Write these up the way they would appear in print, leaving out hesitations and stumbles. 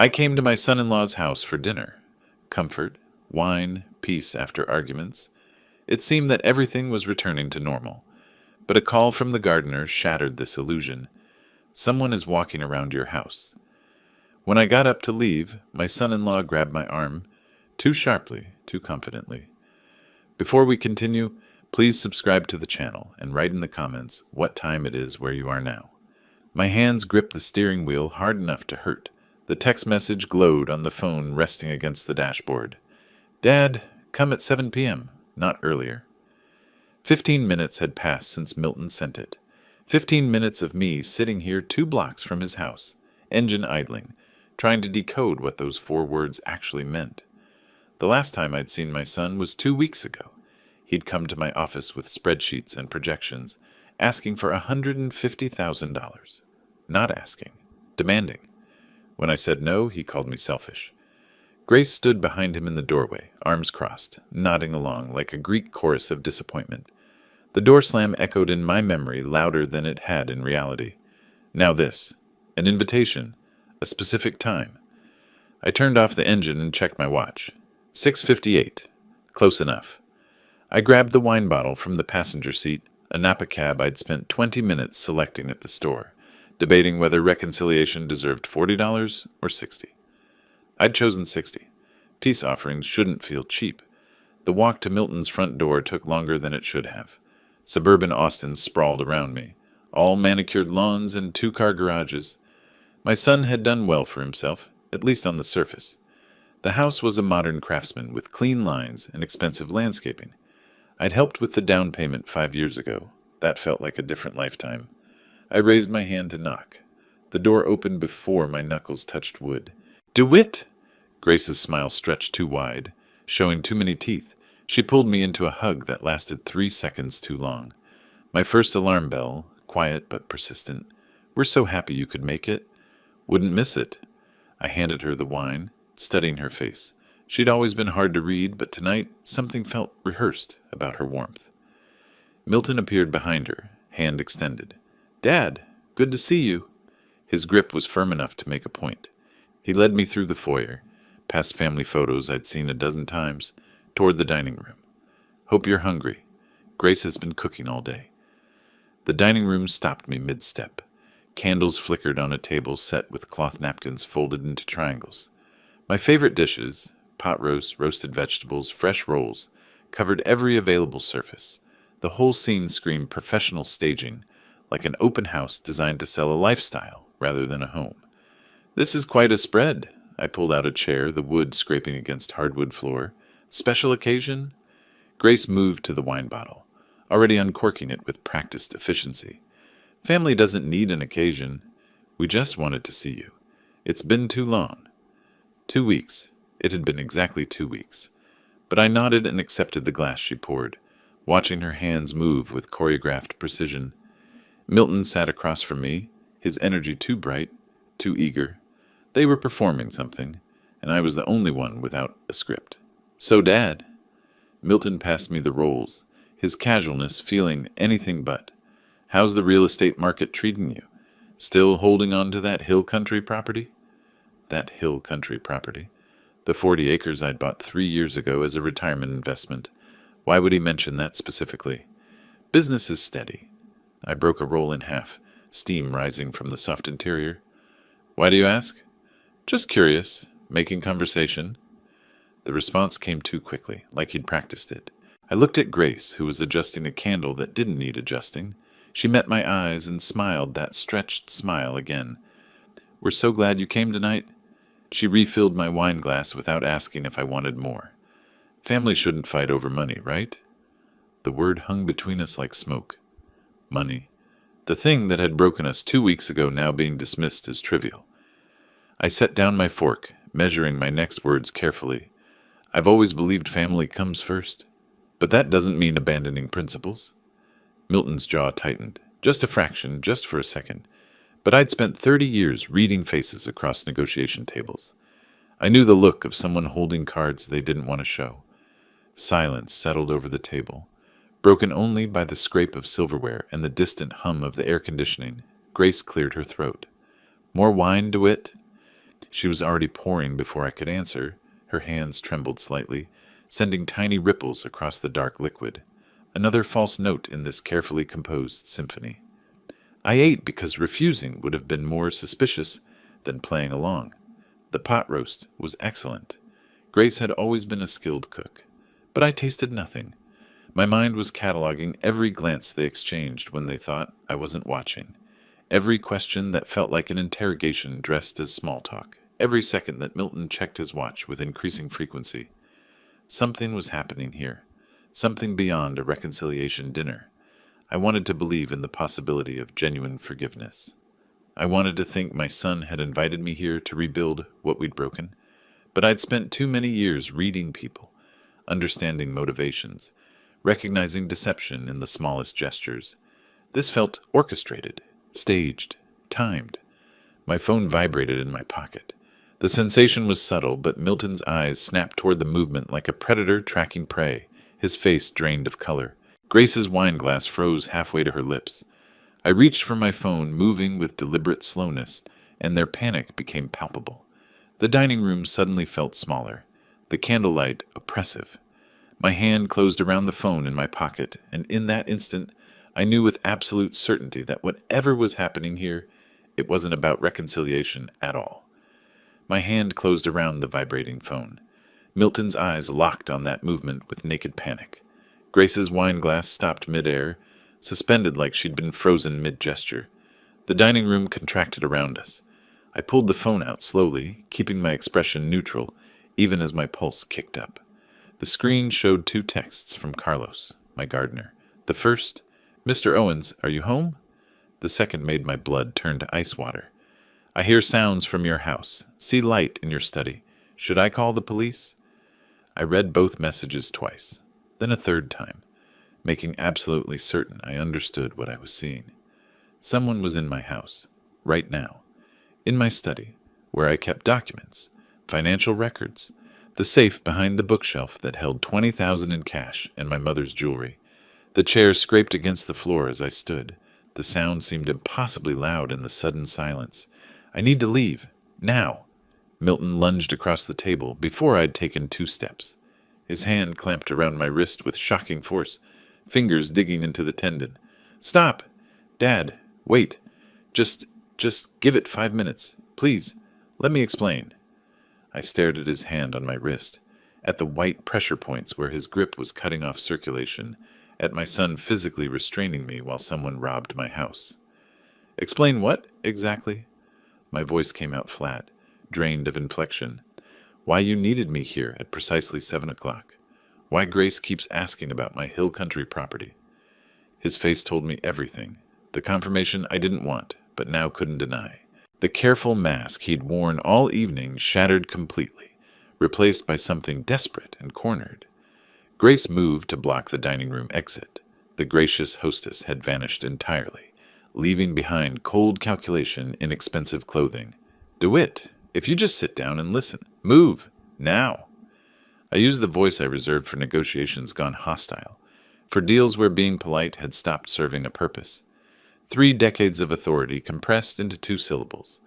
I came to my son-in-law's house for dinner. Comfort, wine, peace after arguments. It seemed that everything was returning to normal. But a call from the gardener shattered this illusion. Someone is walking around your house. When I got up to leave, my son-in-law grabbed my arm, too sharply, too confidently. Before we continue, please subscribe to the channel and write in the comments what time it is where you are now. My hands gripped the steering wheel hard enough to hurt. The text message glowed on the phone resting against the dashboard. Dad, come at 7 p.m., not earlier. 15 minutes had passed since Milton sent it. 15 minutes of me sitting here 2 blocks from his house, engine idling, trying to decode what those 4 words actually meant. The last time I'd seen my son was 2 weeks ago. He'd come to my office with spreadsheets and projections, asking for $150,000. Not asking, demanding. When I said no, he called me selfish. Grace stood behind him in the doorway, arms crossed, nodding along like a Greek chorus of disappointment. The door slam echoed in my memory louder than it had in reality. Now this, an invitation, a specific time. I turned off the engine and checked my watch. 6:58. Close enough. I grabbed the wine bottle from the passenger seat, a Napa cab I'd spent 20 minutes selecting at the store, debating whether reconciliation deserved $40 or $60. I'd chosen $60. Peace offerings shouldn't feel cheap. The walk to Milton's front door took longer than it should have. Suburban Austin sprawled around me, all manicured lawns and 2-car garages. My son had done well for himself, at least on the surface. The house was a modern craftsman with clean lines and expensive landscaping. I'd helped with the down payment 5 years ago. That felt like a different lifetime. I raised my hand to knock. The door opened before my knuckles touched wood. DeWitt! Grace's smile stretched too wide, showing too many teeth. She pulled me into a hug that lasted 3 seconds too long. My first alarm bell, quiet but persistent. We're so happy you could make it. Wouldn't miss it. I handed her the wine, studying her face. She'd always been hard to read, but tonight something felt rehearsed about her warmth. Milton appeared behind her, hand extended. Dad, good to see you. His grip was firm enough to make a point. He led me through the foyer, past family photos I'd seen a dozen times, toward the dining room. Hope you're hungry. Grace has been cooking all day. The dining room stopped me mid-step. Candles flickered on a table set with cloth napkins folded into triangles. My favorite dishes, pot roast, roasted vegetables, fresh rolls, covered every available surface. The whole scene screamed professional staging, like an open house designed to sell a lifestyle rather than a home. This is quite a spread. I pulled out a chair, the wood scraping against hardwood floor. Special occasion? Grace moved to the wine bottle, already uncorking it with practiced efficiency. Family doesn't need an occasion. We just wanted to see you. It's been too long. 2 weeks. It had been exactly 2 weeks. But I nodded and accepted the glass she poured, watching her hands move with choreographed precision. Milton sat across from me, his energy too bright, too eager. They were performing something, and I was the only one without a script. So, Dad. Milton passed me the rolls, his casualness feeling anything but. How's the real estate market treating you? Still holding on to that hill country property? That hill country property. The 40 acres I'd bought 3 years ago as a retirement investment. Why would he mention that specifically? Business is steady. I broke a roll in half, steam rising from the soft interior. Why do you ask? Just curious. Making conversation. The response came too quickly, like he'd practiced it. I looked at Grace, who was adjusting a candle that didn't need adjusting. She met my eyes and smiled that stretched smile again. We're so glad you came tonight. She refilled my wine glass without asking if I wanted more. Family shouldn't fight over money, right? The word hung between us like smoke. Money. The thing that had broken us 2 weeks ago now being dismissed as trivial. I set down my fork, measuring my next words carefully. I've always believed family comes first. But that doesn't mean abandoning principles. Milton's jaw tightened, just a fraction, just for a second. But I'd spent 30 years reading faces across negotiation tables. I knew the look of someone holding cards they didn't want to show. Silence settled over the table, broken only by the scrape of silverware and the distant hum of the air conditioning. Grace cleared her throat. More wine, DeWitt? She was already pouring before I could answer. Her hands trembled slightly, sending tiny ripples across the dark liquid. Another false note in this carefully composed symphony. I ate because refusing would have been more suspicious than playing along. The pot roast was excellent. Grace had always been a skilled cook, but I tasted nothing. My mind was cataloging every glance they exchanged when they thought I wasn't watching. Every question that felt like an interrogation dressed as small talk. Every second that Milton checked his watch with increasing frequency. Something was happening here. Something beyond a reconciliation dinner. I wanted to believe in the possibility of genuine forgiveness. I wanted to think my son had invited me here to rebuild what we'd broken. But I'd spent too many years reading people, understanding motivations, recognizing deception in the smallest gestures. This felt orchestrated, staged, timed. My phone vibrated in my pocket. The sensation was subtle, but Milton's eyes snapped toward the movement like a predator tracking prey, his face drained of color. Grace's wine glass froze halfway to her lips. I reached for my phone, moving with deliberate slowness, and their panic became palpable. The dining room suddenly felt smaller, the candlelight oppressive. My hand closed around the phone in my pocket, and in that instant, I knew with absolute certainty that whatever was happening here, it wasn't about reconciliation at all. My hand closed around the vibrating phone. Milton's eyes locked on that movement with naked panic. Grace's wine glass stopped midair, suspended like she'd been frozen mid-gesture. The dining room contracted around us. I pulled the phone out slowly, keeping my expression neutral, even as my pulse kicked up. The screen showed 2 texts from Carlos, my gardener. The first, "Mr. Owens, are you home?" The second made my blood turn to ice water. "I hear sounds from your house. See light in your study. Should I call the police?" I read both messages twice, then a third time, making absolutely certain I understood what I was seeing. Someone was in my house, right now, in my study, where I kept documents, financial records, the safe behind the bookshelf that held $20,000 in cash and my mother's jewelry. The chair scraped against the floor as I stood. The sound seemed impossibly loud in the sudden silence. "I need to leave. Now." Milton lunged across the table before I'd taken 2 steps. His hand clamped around my wrist with shocking force, fingers digging into the tendon. "Stop! Dad, wait. Just give it 5 minutes. Please, let me explain." I stared at his hand on my wrist, at the white pressure points where his grip was cutting off circulation, at my son physically restraining me while someone robbed my house. "Explain what, exactly?" My voice came out flat, drained of inflection. "Why you needed me here at precisely 7 o'clock. Why Grace keeps asking about my hill country property." His face told me everything, the confirmation I didn't want, but now couldn't deny. The careful mask he'd worn all evening shattered completely, replaced by something desperate and cornered. Grace moved to block the dining room exit. The gracious hostess had vanished entirely, leaving behind cold calculation in expensive clothing. "DeWitt, if you just sit down and listen. Move. Now." I used the voice I reserved for negotiations gone hostile, for deals where being polite had stopped serving a purpose. 3 decades of authority compressed into 2 syllables.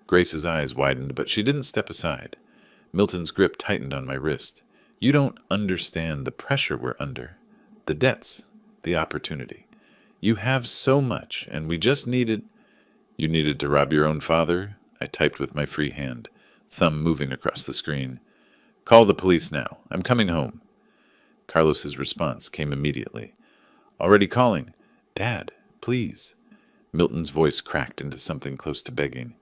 Grace's eyes widened, but she didn't step aside. Milton's grip tightened on my wrist. "You don't understand the pressure we're under. The debts, the opportunity. You have so much, and we just needed—" "You needed to rob your own father?" I typed with my free hand, thumb moving across the screen. "Call the police now. I'm coming home." Carlos's response came immediately. "Already calling. Dad, please." Milton's voice cracked into something close to begging.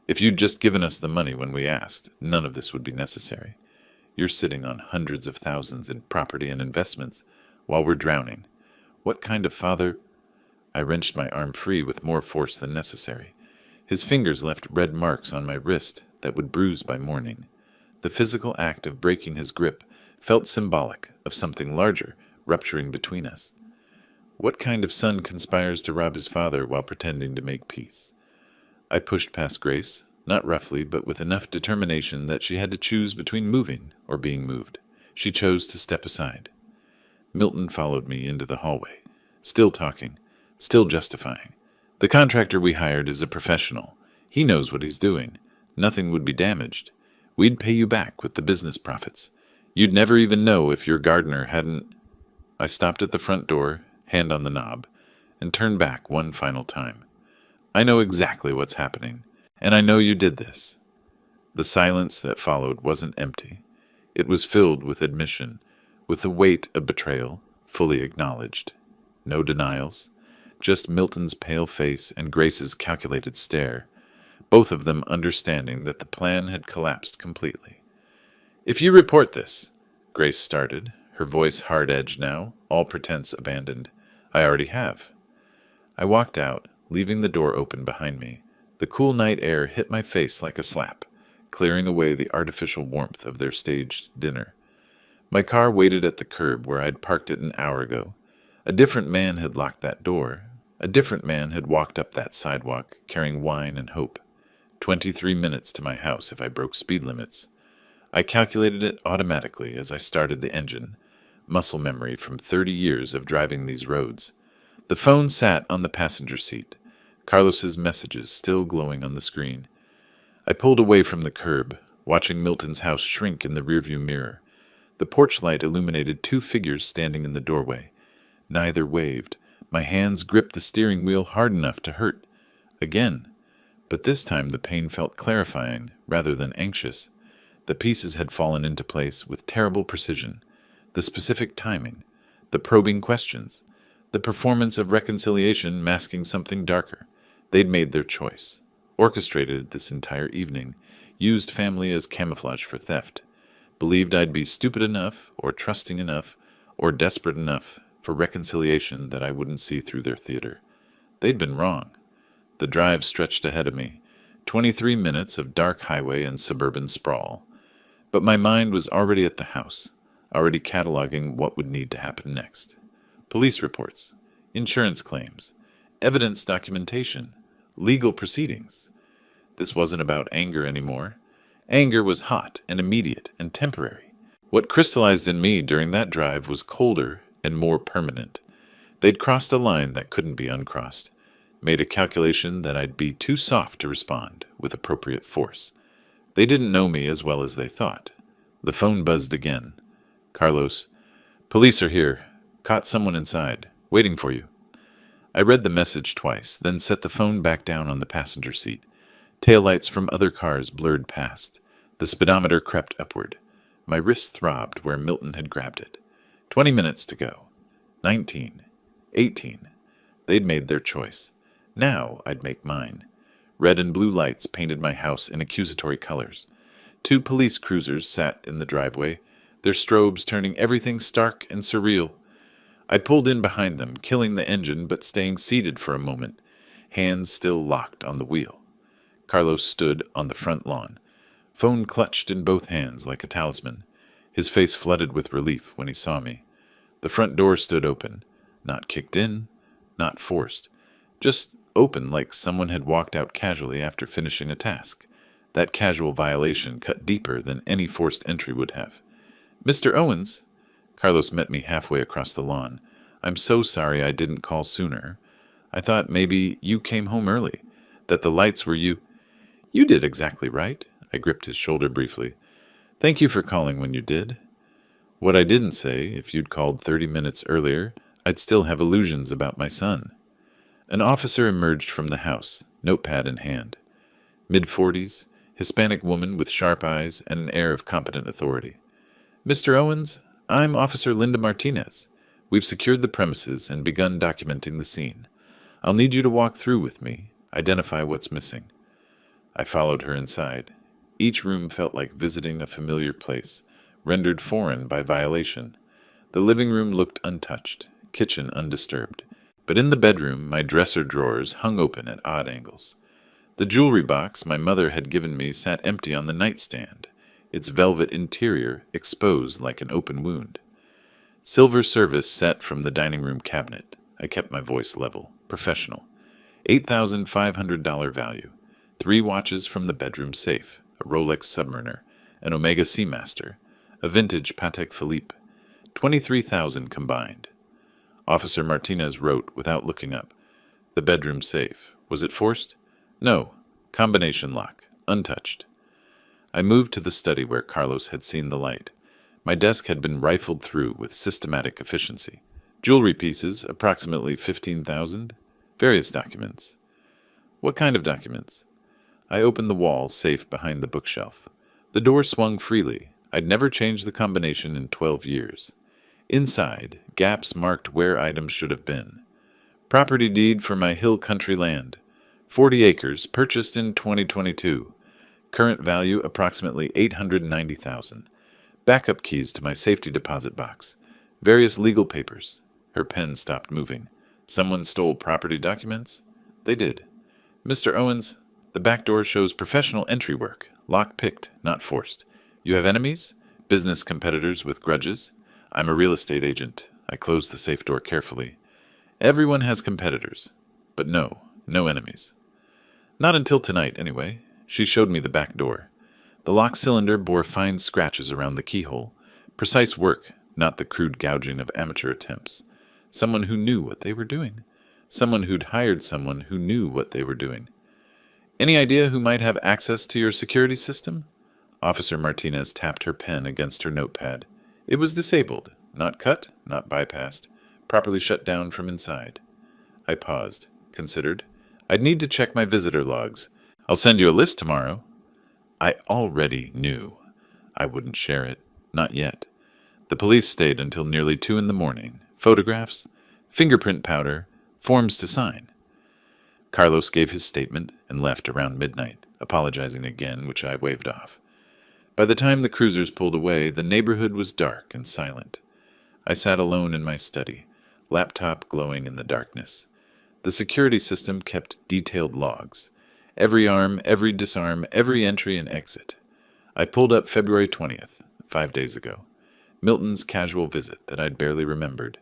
"If you'd just given us the money when we asked, none of this would be necessary. You're sitting on hundreds of thousands in property and investments while we're drowning. What kind of father—" I wrenched my arm free with more force than necessary. His fingers left red marks on my wrist that would bruise by morning. The physical act of breaking his grip felt symbolic of something larger rupturing between us. What kind of son conspires to rob his father while pretending to make peace? I pushed past Grace, not roughly, but with enough determination that she had to choose between moving or being moved. She chose to step aside. Milton followed me into the hallway, still talking, still justifying. "The contractor we hired is a professional. He knows what he's doing. Nothing would be damaged. We'd pay you back with the business profits. You'd never even know if your gardener hadn't. I stopped at the front door, hand on the knob, and turned back one final time. I know exactly what's happening, and I know you did this. The silence that followed wasn't empty. It was filled with admission, with the weight of betrayal, fully acknowledged. No denials, just Milton's pale face and Grace's calculated stare, both of them understanding that the plan had collapsed completely. "If you report this," Grace started, her voice hard-edged now, all pretense abandoned. "I already have." I walked out, leaving the door open behind me. The cool night air hit my face like a slap, clearing away the artificial warmth of their staged dinner. My car waited at the curb where I'd parked it an hour ago. A different man had locked that door. A different man had walked up that sidewalk, carrying wine and hope. 23 minutes to my house if I broke speed limits. I calculated it automatically as I started the engine, muscle memory from 30 years of driving these roads. The phone sat on the passenger seat, Carlos's messages still glowing on the screen. I pulled away from the curb, watching Milton's house shrink in the rearview mirror. The porch light illuminated two figures standing in the doorway. Neither waved. My hands gripped the steering wheel hard enough to hurt. Again. But this time the pain felt clarifying rather than anxious. The pieces had fallen into place with terrible precision. The specific timing. The probing questions. The performance of reconciliation masking something darker. They'd made their choice. Orchestrated this entire evening. Used family as camouflage for theft. Believed I'd be stupid enough, or trusting enough, or desperate enough for reconciliation that I wouldn't see through their theater. They'd been wrong. The drive stretched ahead of me. 23 minutes of dark highway and suburban sprawl. But my mind was already at the house, already cataloging what would need to happen next. Police reports, insurance claims, evidence documentation, legal proceedings. This wasn't about anger anymore. Anger was hot and immediate and temporary. What crystallized in me during that drive was colder and more permanent. They'd crossed a line that couldn't be uncrossed, made a calculation that I'd be too soft to respond with appropriate force. They didn't know me as well as they thought. The phone buzzed again. "Carlos, police are here. Caught someone inside. Waiting for you." I read the message twice, then set the phone back down on the passenger seat. Taillights from other cars blurred past. The speedometer crept upward. My wrist throbbed where Milton had grabbed it. 20 minutes to go. 19. 18. They'd made their choice. Now I'd make mine. Red and blue lights painted my house in accusatory colors. 2 police cruisers sat in the driveway, their strobes turning everything stark and surreal. I pulled in behind them, killing the engine but staying seated for a moment, hands still locked on the wheel. Carlos stood on the front lawn, phone clutched in both hands like a talisman, his face flooded with relief when he saw me. The front door stood open, not kicked in, not forced, just open like someone had walked out casually after finishing a task. That casual violation cut deeper than any forced entry would have. "Mr. Owens," Carlos met me halfway across the lawn. "I'm so sorry I didn't call sooner. I thought maybe you came home early, that the lights were you." "You did exactly right." I gripped his shoulder briefly. "Thank you for calling when you did. What I didn't say, if you'd called 30 minutes earlier, I'd still have illusions about my son." An officer emerged from the house, notepad in hand. Mid-40s, Hispanic woman with sharp eyes and an air of competent authority. "Mr. Owens, I'm Officer Linda Martinez. We've secured the premises and begun documenting the scene. I'll need you to walk through with me, identify what's missing." I followed her inside. Each room felt like visiting a familiar place, rendered foreign by violation. The living room looked untouched, kitchen undisturbed. But in the bedroom, my dresser drawers hung open at odd angles. The jewelry box my mother had given me sat empty on the nightstand, its velvet interior exposed like an open wound. Silver service set from the dining room cabinet. I kept my voice level, professional. $8,500 value. 3 watches from the bedroom safe, a Rolex Submariner, an Omega Seamaster, a vintage Patek Philippe. 23,000 combined. Officer Martinez wrote without looking up. "The bedroom safe. Was it forced?" "No. Combination lock. untouched. I moved to the study where Carlos had seen the light. My desk had been rifled through with systematic efficiency. Jewelry pieces, approximately 15,000. Various documents. What kind of documents? I opened the wall safe behind the bookshelf. The door swung freely. I'd never changed the combination in 12 years. Inside, gaps marked where items should have been. Property deed for my hill country land. 40 acres, purchased in 2022. Current value approximately $890,000. Backup keys to my safety deposit box. Various legal papers. Her pen stopped moving. Someone stole property documents? They did. Mr. Owens, the back door shows professional entry work. Lock-picked, not forced. You have enemies? Business competitors with grudges? I'm a real estate agent. I closed the safe door carefully. Everyone has competitors. But no enemies. Not until tonight, anyway. She showed me the back door. The lock cylinder bore fine scratches around the keyhole. Precise work, not the crude gouging of amateur attempts. Someone who knew what they were doing. Someone who'd hired someone who knew what they were doing. Any idea who might have access to your security system? Officer Martinez tapped her pen against her notepad. It was disabled, not cut, not bypassed, properly shut down from inside. I paused, considered. I'd need to check my visitor logs. I'll send you a list tomorrow. I already knew. I wouldn't share it. Not yet. The police stayed until nearly 2 a.m. Photographs, fingerprint powder, forms to sign. Carlos gave his statement and left around midnight, apologizing again, which I waved off. By the time the cruisers pulled away, the neighborhood was dark and silent. I sat alone in my study, laptop glowing in the darkness. The security system kept detailed logs. Every arm, every disarm, every entry and exit. I pulled up February 20th, 5 days ago. Milton's casual visit that I'd barely remembered.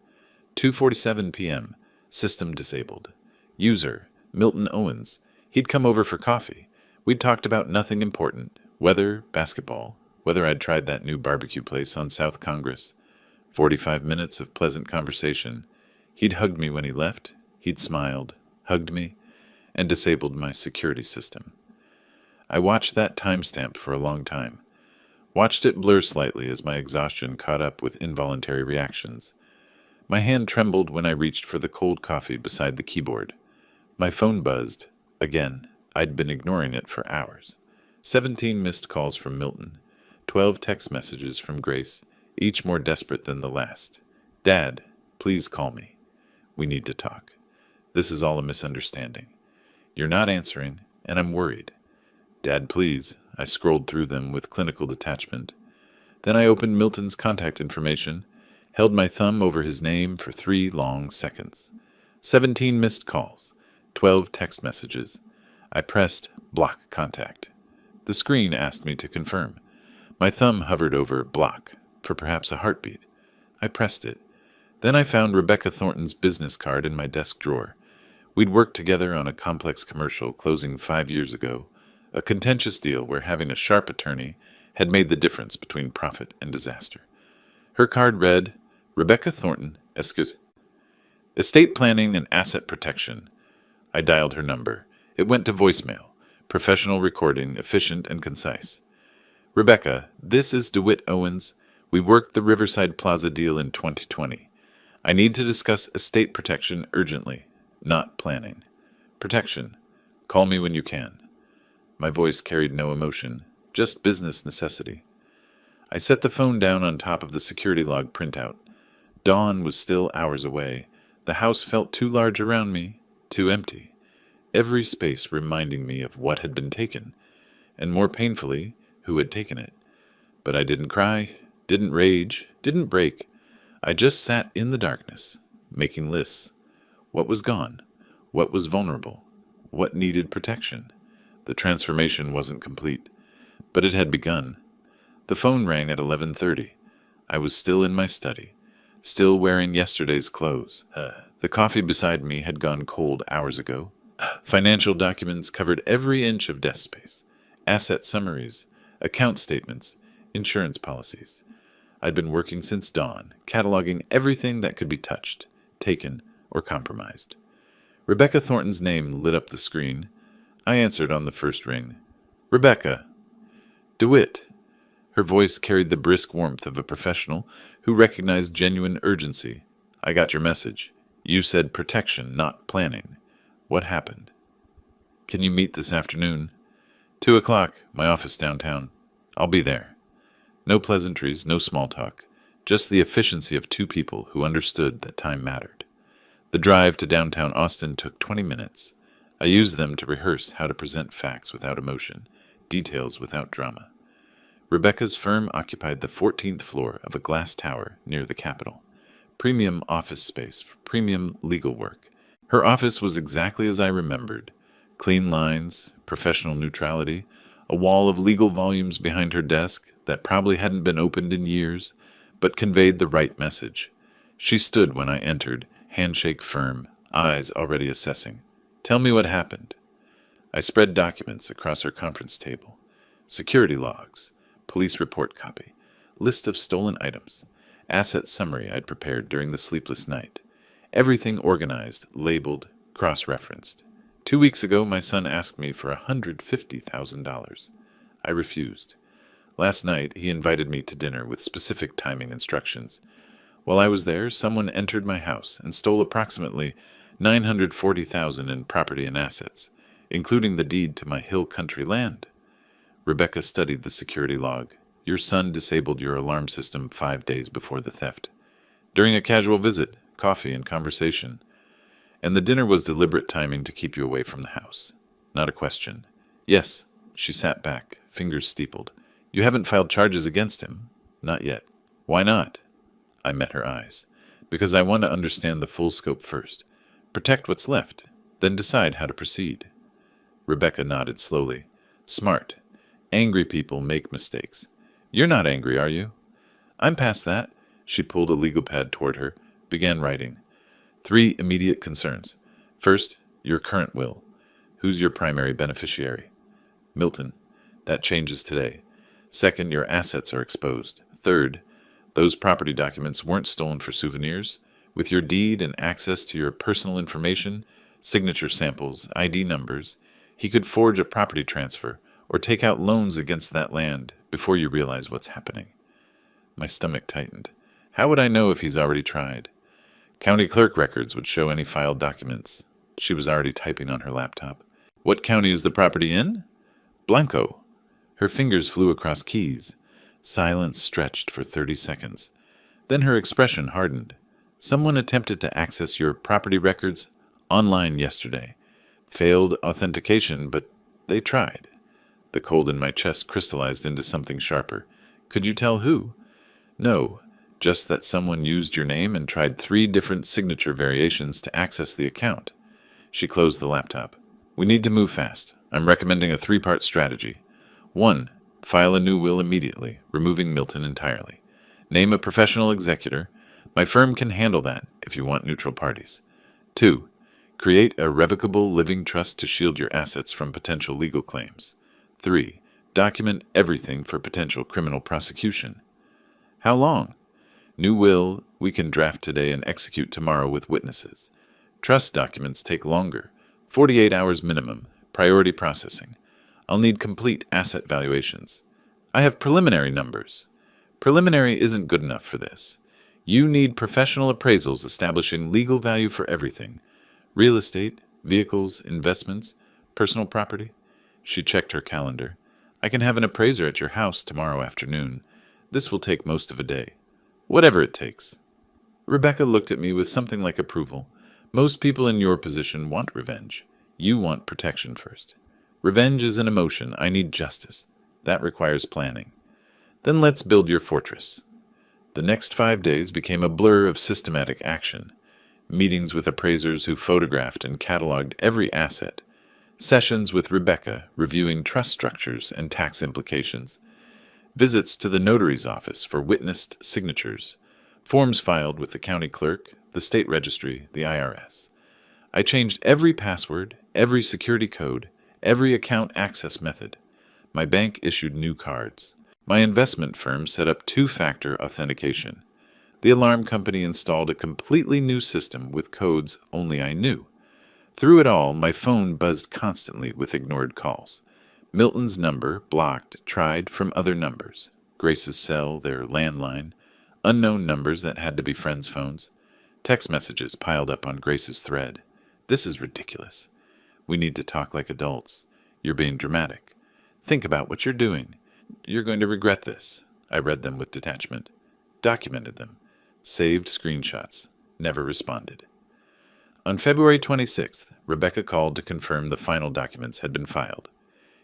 2:47 p.m., system disabled. User, Milton Owens. He'd come over for coffee. We'd talked about nothing important. Weather, basketball, whether I'd tried that new barbecue place on South Congress. 45 minutes of pleasant conversation. He'd hugged me when he left. He'd smiled, hugged me, and disabled my security system. I watched that timestamp for a long time. Watched it blur slightly as my exhaustion caught up with involuntary reactions. My hand trembled when I reached for the cold coffee beside the keyboard. My phone buzzed. Again, I'd been ignoring it for hours. 17 missed calls from Milton. 12 text messages from Grace, each more desperate than the last. Dad, please call me. We need to talk. This is all a misunderstanding. You're not answering, and I'm worried. Dad, please. I scrolled through them with clinical detachment. Then I opened Milton's contact information, held my thumb over his name for 3 long seconds. 17 missed calls, 12 text messages. I pressed block contact. The screen asked me to confirm. My thumb hovered over block for perhaps a heartbeat. I pressed it. Then I found Rebecca Thornton's business card in my desk drawer. We'd worked together on a complex commercial closing 5 years ago, a contentious deal where having a sharp attorney had made the difference between profit and disaster. Her card read, Rebecca Thornton, Estate Planning and Asset Protection. I dialed her number. It went to voicemail. Professional recording, efficient and concise. Rebecca, this is DeWitt Owens. We worked the Riverside Plaza deal in 2020. I need to discuss estate protection urgently, not planning. Protection. Call me when you can. My voice carried no emotion, just business necessity. I set the phone down on top of the security log printout. Dawn was still hours away. The house felt too large around me, too empty. Every space reminding me of what had been taken, and more painfully, who had taken it. But I didn't cry, didn't rage, didn't break. I just sat in the darkness, making lists. What was gone? What was vulnerable? What needed protection? The transformation wasn't complete, but it had begun. The phone rang at 11:30. I was still in my study, still wearing yesterday's clothes. The coffee beside me had gone cold hours ago. Financial documents covered every inch of desk space. Asset summaries, account statements, insurance policies. I'd been working since dawn, cataloging everything that could be touched, taken, or compromised. Rebecca Thornton's name lit up the screen. I answered on the first ring. Rebecca. DeWitt. Her voice carried the brisk warmth of a professional who recognized genuine urgency. I got your message. You said protection, not planning. What happened? Can you meet this afternoon? 2 o'clock, my office downtown. I'll be there. No pleasantries, no small talk. Just the efficiency of two people who understood that time mattered. The drive to downtown Austin took 20 minutes. I used them to rehearse how to present facts without emotion, details without drama. Rebecca's firm occupied the 14th floor of a glass tower near the Capitol. Premium office space for premium legal work. Her office was exactly as I remembered. Clean lines, professional neutrality, a wall of legal volumes behind her desk that probably hadn't been opened in years, but conveyed the right message. She stood when I entered, handshake firm, eyes already assessing. Tell me what happened. I spread documents across her conference table. Security logs, police report copy, list of stolen items, asset summary I'd prepared during the sleepless night. Everything organized, labeled, cross-referenced. 2 weeks ago, my son asked me for $150,000. I refused. Last night, he invited me to dinner with specific timing instructions. While I was there, someone entered my house and stole approximately $940,000 in property and assets, including the deed to my hill country land. Rebecca studied the security log. Your son disabled your alarm system 5 days before the theft. During a casual visit, coffee and conversation. And the dinner was deliberate timing to keep you away from the house. Not a question. Yes, she sat back, fingers steepled. You haven't filed charges against him? Not yet. Why not? I met her eyes. Because I want to understand the full scope first. Protect what's left, then decide how to proceed. Rebecca nodded slowly. Smart. Angry people make mistakes. You're not angry, are you? I'm past that. She pulled a legal pad toward her, began writing. 3 immediate concerns. First, your current will. Who's your primary beneficiary? Milton. That changes today. Second, your assets are exposed. Third, those property documents weren't stolen for souvenirs. With your deed and access to your personal information, signature samples, ID numbers, he could forge a property transfer or take out loans against that land before you realize what's happening. My stomach tightened. How would I know if he's already tried? County clerk records would show any filed documents. She was already typing on her laptop. What county is the property in? Blanco. Her fingers flew across keys. Silence stretched for 30 seconds. Then her expression hardened. Someone attempted to access your property records online yesterday. Failed authentication, but they tried. The cold in my chest crystallized into something sharper. Could you tell who? No, just that someone used your name and tried 3 different signature variations to access the account. She closed the laptop. We need to move fast. I'm recommending a 3-part strategy. 1. File a new will immediately, removing Milton entirely. Name a professional executor. My firm can handle that if you want neutral parties. 2. Create a revocable living trust to shield your assets from potential legal claims. 3. Document everything for potential criminal prosecution. How long? New will we can draft today and execute tomorrow with witnesses. Trust documents take longer. 48 hours minimum. Priority processing. I'll need complete asset valuations. I have preliminary numbers. Preliminary isn't good enough for this. You need professional appraisals establishing legal value for everything. Real estate, vehicles, investments, personal property. She checked her calendar. I can have an appraiser at your house tomorrow afternoon. This will take most of a day. Whatever it takes. Rebecca looked at me with something like approval. Most people in your position want revenge. You want protection first. Revenge is an emotion. I need justice. That requires planning. Then let's build your fortress. The next 5 days became a blur of systematic action. Meetings with appraisers who photographed and cataloged every asset. Sessions with Rebecca reviewing trust structures and tax implications. Visits to the notary's office for witnessed signatures. Forms filed with the county clerk, the state registry, the IRS. I changed every password, every security code, every account access method. My bank issued new cards. My investment firm set up 2-factor authentication. The alarm company installed a completely new system with codes only I knew. Through it all, my phone buzzed constantly with ignored calls. Milton's number blocked, tried from other numbers. Grace's cell, their landline, unknown numbers that had to be friends' phones. Text messages piled up on Grace's thread. This is ridiculous. We need to talk like adults. You're being dramatic. Think about what you're doing. You're going to regret this. I read them with detachment. Documented them. Saved screenshots. Never responded. On February 26th, Rebecca called to confirm the final documents had been filed.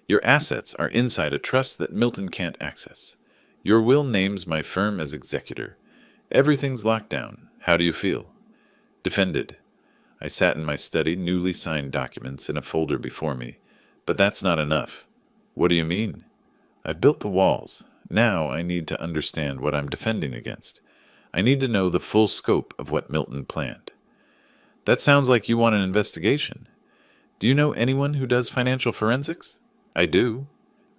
Your assets are inside a trust that Milton can't access. Your will names my firm as executor. Everything's locked down. How do you feel? Defended. I sat in my study, newly signed documents in a folder before me. But that's not enough. What do you mean? I've built the walls. Now I need to understand what I'm defending against. I need to know the full scope of what Milton planned. That sounds like you want an investigation. Do you know anyone who does financial forensics? I do.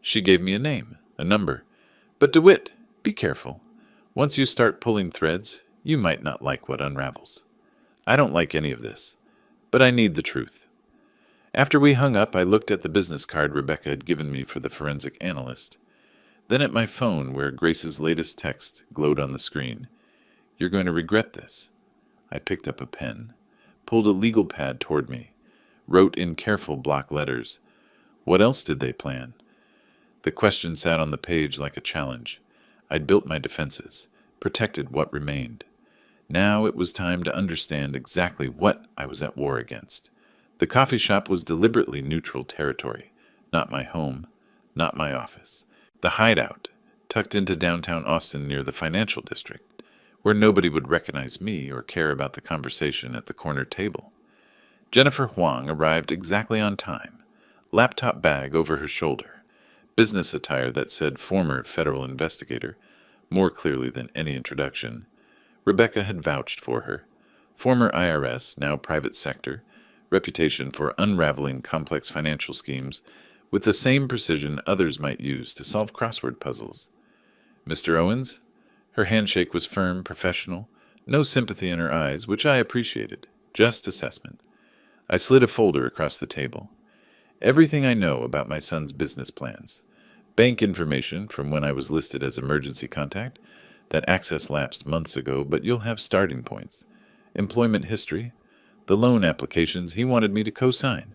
She gave me a name, a number. But DeWitt, be careful. Once you start pulling threads, you might not like what unravels. I don't like any of this, but I need the truth. After we hung up, I looked at the business card Rebecca had given me for the forensic analyst. Then at my phone, where Grace's latest text glowed on the screen. You're going to regret this. I picked up a pen, pulled a legal pad toward me, wrote in careful block letters. What else did they plan? The question sat on the page like a challenge. I'd built my defenses, protected what remained. Now it was time to understand exactly what I was at war against. The coffee shop was deliberately neutral territory, not my home, not my office. The hideout, tucked into downtown Austin near the financial district, where nobody would recognize me or care about the conversation at the corner table. Jennifer Huang arrived exactly on time, laptop bag over her shoulder, business attire that said former federal investigator, more clearly than any introduction. Rebecca had vouched for her. Former IRS, now private sector, reputation for unraveling complex financial schemes with the same precision others might use to solve crossword puzzles. Mr. Owens? Her handshake was firm, professional, no sympathy in her eyes, which I appreciated, just assessment. I slid a folder across the table. Everything I know about my son's business plans. Bank information from when I was listed as emergency contact. That access lapsed months ago, but you'll have starting points. Employment history. The loan applications he wanted me to co-sign.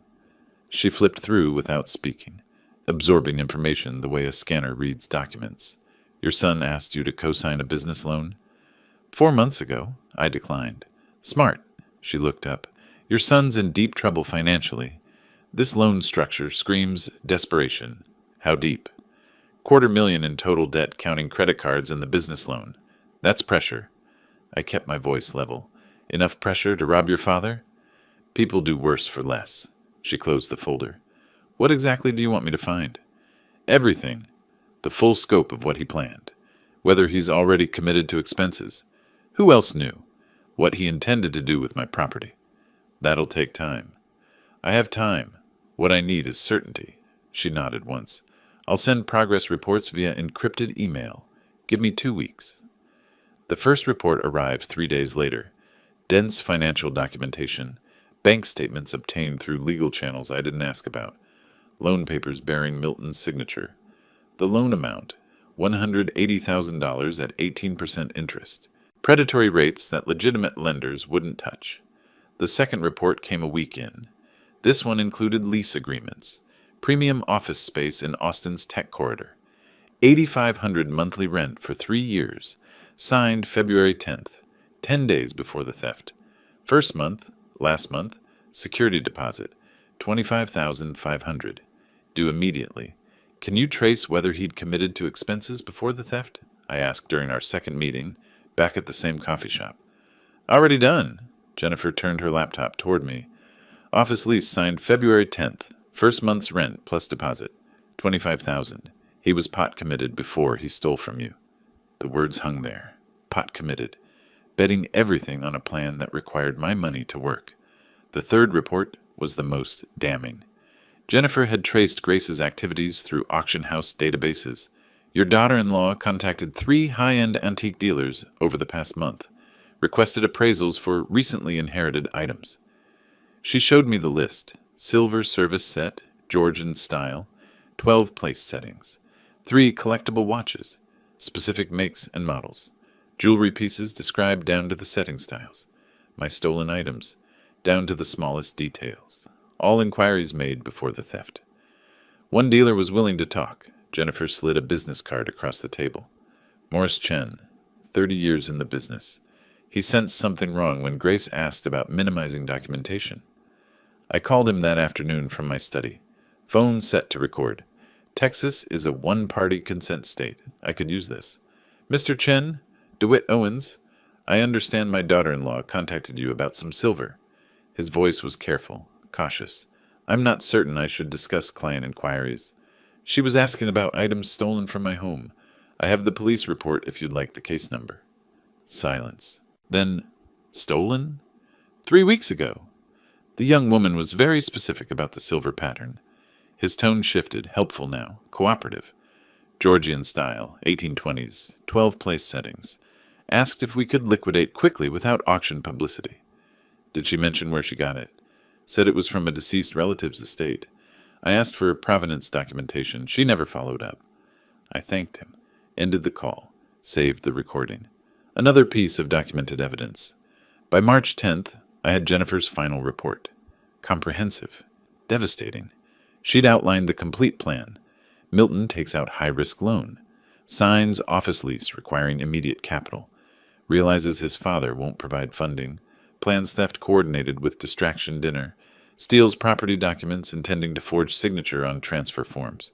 She flipped through without speaking, absorbing information the way a scanner reads documents. Your son asked you to co-sign a business loan? 4 months ago, I declined. Smart. She looked up. Your son's in deep trouble financially. This loan structure screams desperation. How deep? $250,000 in total debt counting credit cards and the business loan. That's pressure. I kept my voice level. Enough pressure to rob your father? People do worse for less. She closed the folder. What exactly do you want me to find? Everything. The full scope of what he planned. Whether he's already committed to expenses. Who else knew? What he intended to do with my property. That'll take time. I have time. What I need is certainty. She nodded once. I'll send progress reports via encrypted email. Give me 2 weeks. The first report arrived 3 days later. Dense financial documentation. Bank statements obtained through legal channels I didn't ask about. Loan papers bearing Milton's signature. The loan amount, $180,000 at 18% interest. Predatory rates that legitimate lenders wouldn't touch. The second report came a week in. This one included lease agreements. Premium office space in Austin's tech corridor. $8,500 monthly rent for 3 years. Signed February 10th, 10 days before the theft. First month, last month, security deposit, $25,500. Due immediately. Can you trace whether he'd committed to expenses before the theft? I asked during our second meeting, back at the same coffee shop. Already done. Jennifer turned her laptop toward me. Office lease signed February 10th. First month's rent plus deposit, $25,000. He was pot committed before he stole from you. The words hung there. Pot committed. Betting everything on a plan that required my money to work. The third report was the most damning. Jennifer had traced Grace's activities through auction house databases. Your daughter-in-law contacted 3 high-end antique dealers over the past month, requested appraisals for recently inherited items. She showed me the list. Silver service set, Georgian style, 12 place settings, 3 collectible watches, specific makes and models, jewelry pieces described down to the setting styles, my stolen items, down to the smallest details. All inquiries made before the theft. One dealer was willing to talk. Jennifer slid a business card across the table. Morris Chen, 30 years in the business. He sensed something wrong when Grace asked about minimizing documentation. I called him that afternoon from my study. Phone set to record. Texas is a one-party consent state. I could use this. Mr. Chen, DeWitt Owens, I understand my daughter-in-law contacted you about some silver. His voice was careful, cautious. I'm not certain I should discuss client inquiries. She was asking about items stolen from my home. I have the police report if you'd like the case number. Silence. Then, stolen? 3 weeks ago. The young woman was very specific about the silver pattern. His tone shifted, helpful now, cooperative. Georgian style, 1820s, 12 place settings. Asked if we could liquidate quickly without auction publicity. Did she mention where she got it? Said it was from a deceased relative's estate. I asked for provenance documentation. She never followed up. I thanked him, ended the call, saved the recording. Another piece of documented evidence. By March 10th, I had Jennifer's final report. Comprehensive. Devastating. She'd outlined the complete plan. Milton takes out high-risk loan. Signs office lease requiring immediate capital. Realizes his father won't provide funding. Plans theft coordinated with distraction dinner. Steals property documents intending to forge signature on transfer forms.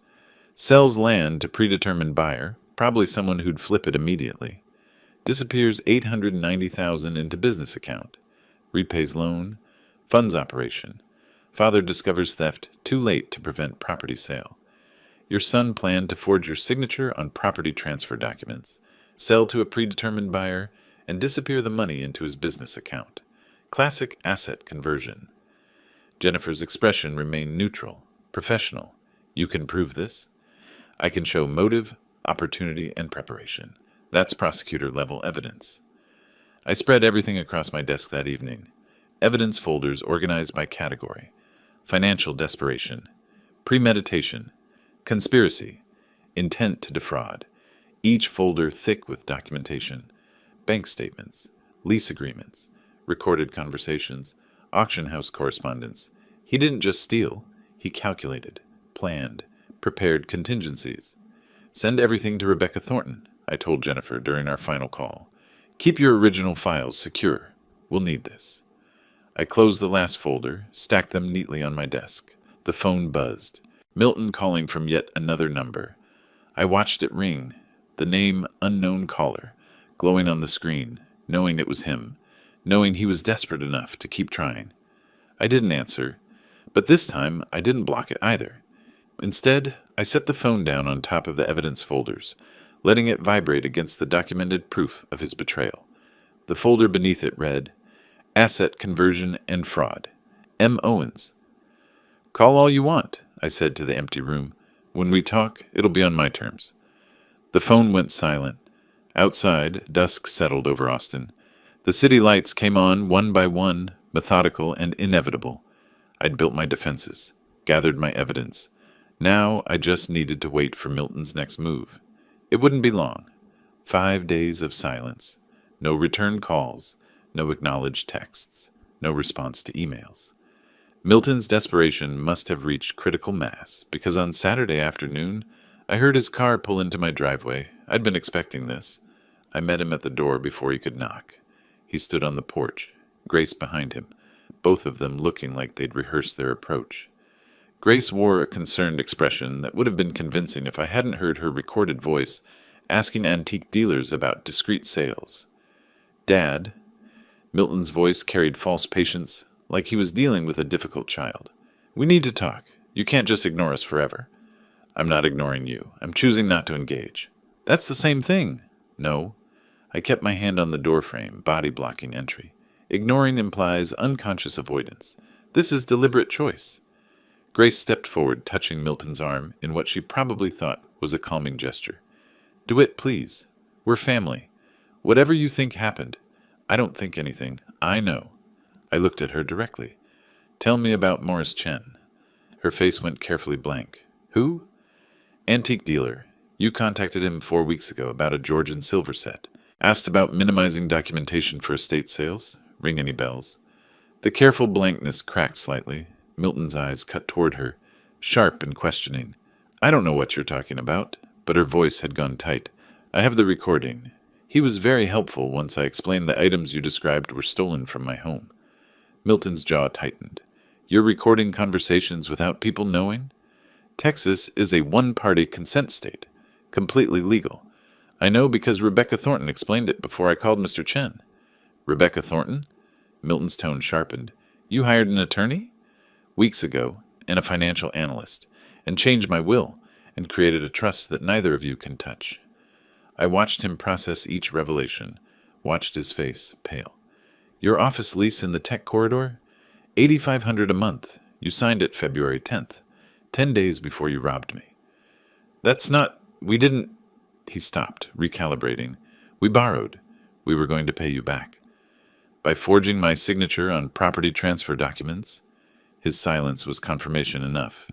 Sells land to predetermined buyer, probably someone who'd flip it immediately. Disappears $890,000 into business account. Repays loan. Funds operation. Father discovers theft too late to prevent property sale. Your son planned to forge your signature on property transfer documents, sell to a predetermined buyer, and disappear the money into his business account. Classic asset conversion. Jennifer's expression remained neutral, professional. You can prove this? I can show motive, opportunity, and preparation. That's prosecutor-level evidence. I spread everything across my desk that evening. Evidence folders organized by category. Financial desperation. Premeditation. Conspiracy. Intent to defraud. Each folder thick with documentation. Bank statements. Lease agreements. Recorded conversations. Auction house correspondence. He didn't just steal. He calculated, planned, prepared contingencies. Send everything to Rebecca Thornton, I told Jennifer during our final call. Keep your original files secure. We'll need this. I closed the last folder, stacked them neatly on my desk. The phone buzzed. Milton calling from yet another number. I watched it ring, the name unknown caller, glowing on the screen, knowing it was him, knowing he was desperate enough to keep trying. I didn't answer, but this time I didn't block it either. Instead, I set the phone down on top of the evidence folders, letting it vibrate against the documented proof of his betrayal. The folder beneath it read, Asset Conversion and Fraud. M. Owens. Call all you want, I said to the empty room. When we talk, it'll be on my terms. The phone went silent. Outside, dusk settled over Austin. The city lights came on one by one, methodical and inevitable. I'd built my defenses, gathered my evidence. Now I just needed to wait for Milton's next move. It wouldn't be long. 5 days of silence. No returned calls. No acknowledged texts. No response to emails. Milton's desperation must have reached critical mass, because on Saturday afternoon, I heard his car pull into my driveway. I'd been expecting this. I met him at the door before he could knock. He stood on the porch, Grace behind him, both of them looking like they'd rehearsed their approach. Grace wore a concerned expression that would have been convincing if I hadn't heard her recorded voice asking antique dealers about discreet sales. Dad. Milton's voice carried false patience, like he was dealing with a difficult child. We need to talk. You can't just ignore us forever. I'm not ignoring you. I'm choosing not to engage. That's the same thing. No. I kept my hand on the doorframe, body blocking entry. Ignoring implies unconscious avoidance. This is deliberate choice. Grace stepped forward, touching Milton's arm in what she probably thought was a calming gesture. DeWitt, please. We're family. Whatever you think happened, I don't think anything. I know. I looked at her directly. Tell me about Morris Chen. Her face went carefully blank. Who? Antique dealer. You contacted him 4 weeks ago about a Georgian silver set. Asked about minimizing documentation for estate sales. Ring any bells? The careful blankness cracked slightly. Milton's eyes cut toward her, sharp and questioning. I don't know what you're talking about, but her voice had gone tight. I have the recording. He was very helpful once I explained the items you described were stolen from my home. Milton's jaw tightened. You're recording conversations without people knowing? Texas is a one-party consent state, completely legal. I know because Rebecca Thornton explained it before I called Mr. Chen. Rebecca Thornton? Milton's tone sharpened. You hired an attorney? Weeks ago, and a financial analyst, and changed my will, and created a trust that neither of you can touch. I watched him process each revelation, watched his face pale. Your office lease in the tech corridor? $8,500 a month. You signed it February 10th, 10 days before you robbed me. That's not... We didn't... He stopped, recalibrating. We borrowed. We were going to pay you back. By forging my signature on property transfer documents. His silence was confirmation enough.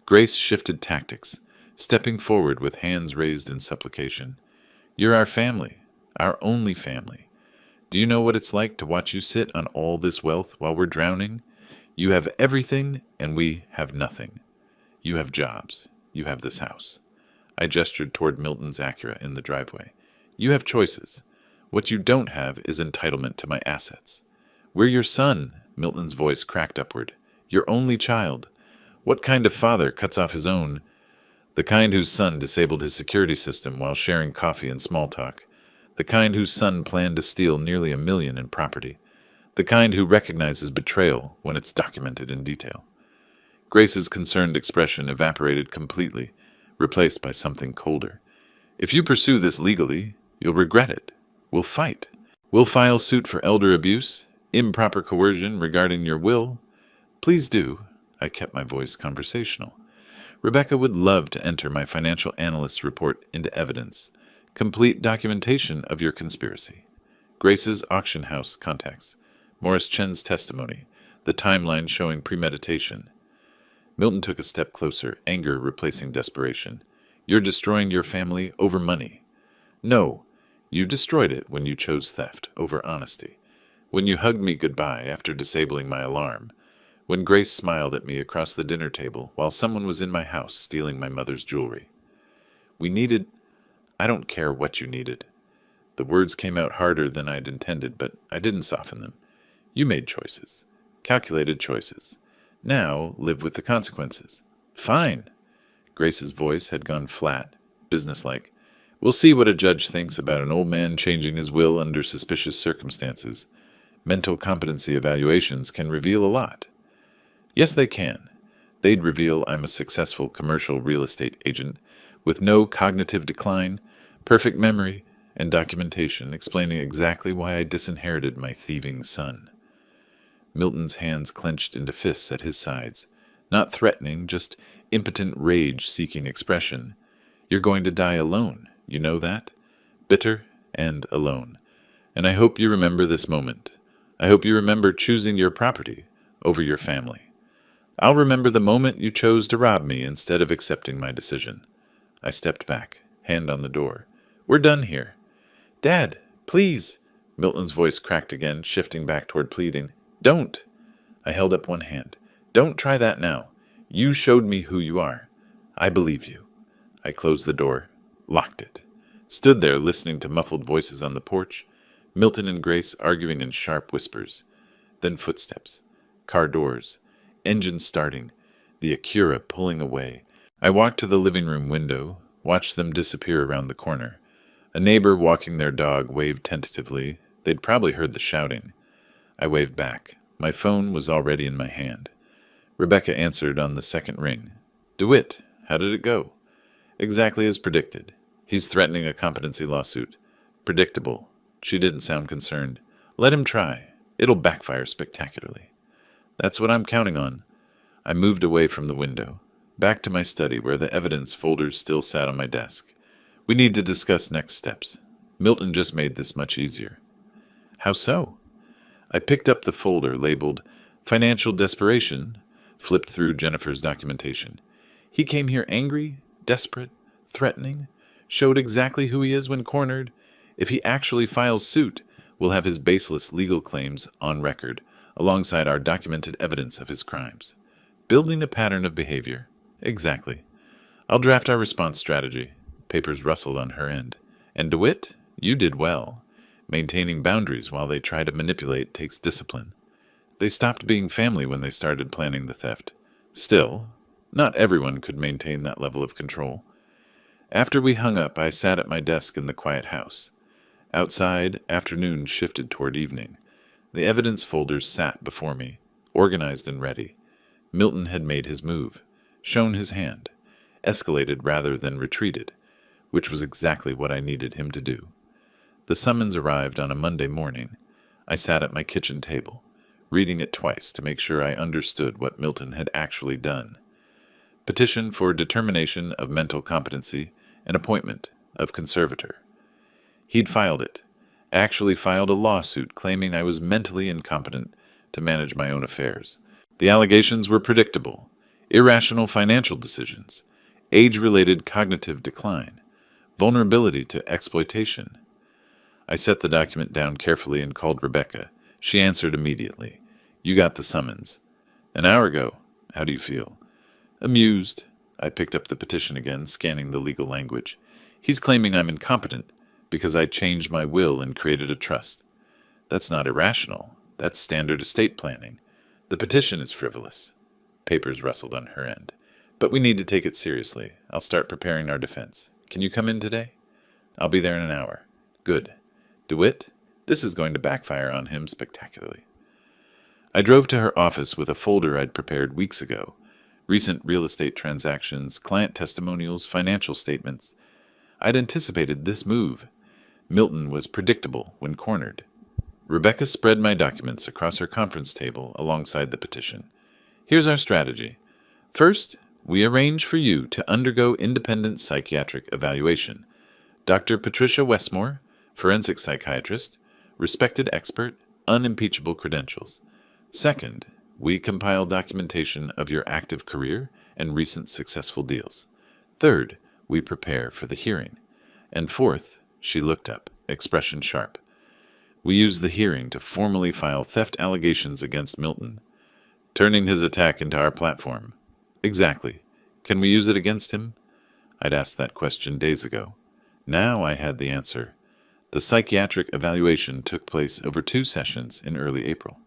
Grace shifted tactics, stepping forward with hands raised in supplication. You're our family, our only family. Do you know what it's like to watch you sit on all this wealth while we're drowning? You have everything, and we have nothing. You have jobs. You have this house. I gestured toward Milton's Acura in the driveway. You have choices. What you don't have is entitlement to my assets. We're your son, Milton's voice cracked upward. Your only child. What kind of father cuts off his own? The kind whose son disabled his security system while sharing coffee and small talk. The kind whose son planned to steal nearly $1 million in property. The kind who recognizes betrayal when it's documented in detail. Grace's concerned expression evaporated completely, replaced by something colder. If you pursue this legally, you'll regret it. We'll fight. We'll file suit for elder abuse, improper coercion regarding your will. Please do. I kept my voice conversational. Rebecca would love to enter my financial analyst's report into evidence. Complete documentation of your conspiracy. Grace's auction house contacts. Morris Chen's testimony. The timeline showing premeditation. Milton took a step closer, anger replacing desperation. You're destroying your family over money. No, you destroyed it when you chose theft over honesty. When you hugged me goodbye after disabling my alarm. When Grace smiled at me across the dinner table while someone was in my house stealing my mother's jewelry. We needed... I don't care what you needed. The words came out harder than I'd intended, but I didn't soften them. You made choices. Calculated choices. Now, live with the consequences. Fine. Grace's voice had gone flat, businesslike. We'll see what a judge thinks about an old man changing his will under suspicious circumstances. Mental competency evaluations can reveal a lot. Yes, they can. They'd reveal I'm a successful commercial real estate agent with no cognitive decline, perfect memory, and documentation explaining exactly why I disinherited my thieving son. Milton's hands clenched into fists at his sides, not threatening, just impotent rage seeking expression. You're going to die alone, you know that? Bitter and alone. And I hope you remember this moment. I hope you remember choosing your property over your family. I'll remember the moment you chose to rob me instead of accepting my decision. I stepped back, hand on the door. We're done here. Dad, please. Milton's voice cracked again, shifting back toward pleading. Don't. I held up one hand. Don't try that now. You showed me who you are. I believe you. I closed the door, locked it, stood there listening to muffled voices on the porch, Milton and Grace arguing in sharp whispers. Then footsteps, car doors, engine starting, the Acura pulling away. I walked to the living room window, watched them disappear around the corner. A neighbor walking their dog waved tentatively. They'd probably heard the shouting. I waved back. My phone was already in my hand. Rebecca answered on the second ring. DeWitt, how did it go? Exactly as predicted. He's threatening a competency lawsuit. Predictable. She didn't sound concerned. Let him try. It'll backfire spectacularly. That's what I'm counting on. I moved away from the window, back to my study where the evidence folders still sat on my desk. We need to discuss next steps. Milton just made this much easier. How so? I picked up the folder labeled Financial Desperation, flipped through Jennifer's documentation. He came here angry, desperate, threatening, showed exactly who he is when cornered. If he actually files suit, we'll have his baseless legal claims on record, alongside our documented evidence of his crimes. Building a pattern of behavior. Exactly. I'll draft our response strategy. Papers rustled on her end. And DeWitt, you did well. Maintaining boundaries while they try to manipulate takes discipline. They stopped being family when they started planning the theft. Still, not everyone could maintain that level of control. After we hung up, I sat at my desk in the quiet house. Outside, afternoon shifted toward evening. The evidence folders sat before me, organized and ready. Milton had made his move, shown his hand, escalated rather than retreated, which was exactly what I needed him to do. The summons arrived on a Monday morning. I sat at my kitchen table, reading it twice to make sure I understood what Milton had actually done. Petition for determination of mental competency and appointment of conservator. He'd filed it, actually filed a lawsuit claiming I was mentally incompetent to manage my own affairs. The allegations were predictable: irrational financial decisions, age-related cognitive decline, vulnerability to exploitation. I set the document down carefully and called Rebecca. She answered immediately. You got the summons. An hour ago. How do you feel? Amused. I picked up the petition again, scanning the legal language. He's claiming I'm incompetent because I changed my will and created a trust. That's not irrational. That's standard estate planning. The petition is frivolous. Papers rustled on her end. But we need to take it seriously. I'll start preparing our defense. Can you come in today? I'll be there in an hour. Good. DeWitt, this is going to backfire on him spectacularly. I drove to her office with a folder I'd prepared weeks ago. Recent real estate transactions, client testimonials, financial statements. I'd anticipated this move. Milton was predictable when cornered. Rebecca spread my documents across her conference table alongside the petition. Here's our strategy. First, we arrange for you to undergo independent psychiatric evaluation. Dr. Patricia Westmore, forensic psychiatrist, respected expert, unimpeachable credentials. Second, we compile documentation of your active career and recent successful deals. Third, we prepare for the hearing. And fourth, she looked up, expression sharp. We use the hearing to formally file theft allegations against Milton, turning his attack into our platform. Exactly. Can we use it against him? I'd asked that question days ago. Now I had the answer. The psychiatric evaluation took place over 2 sessions in early April.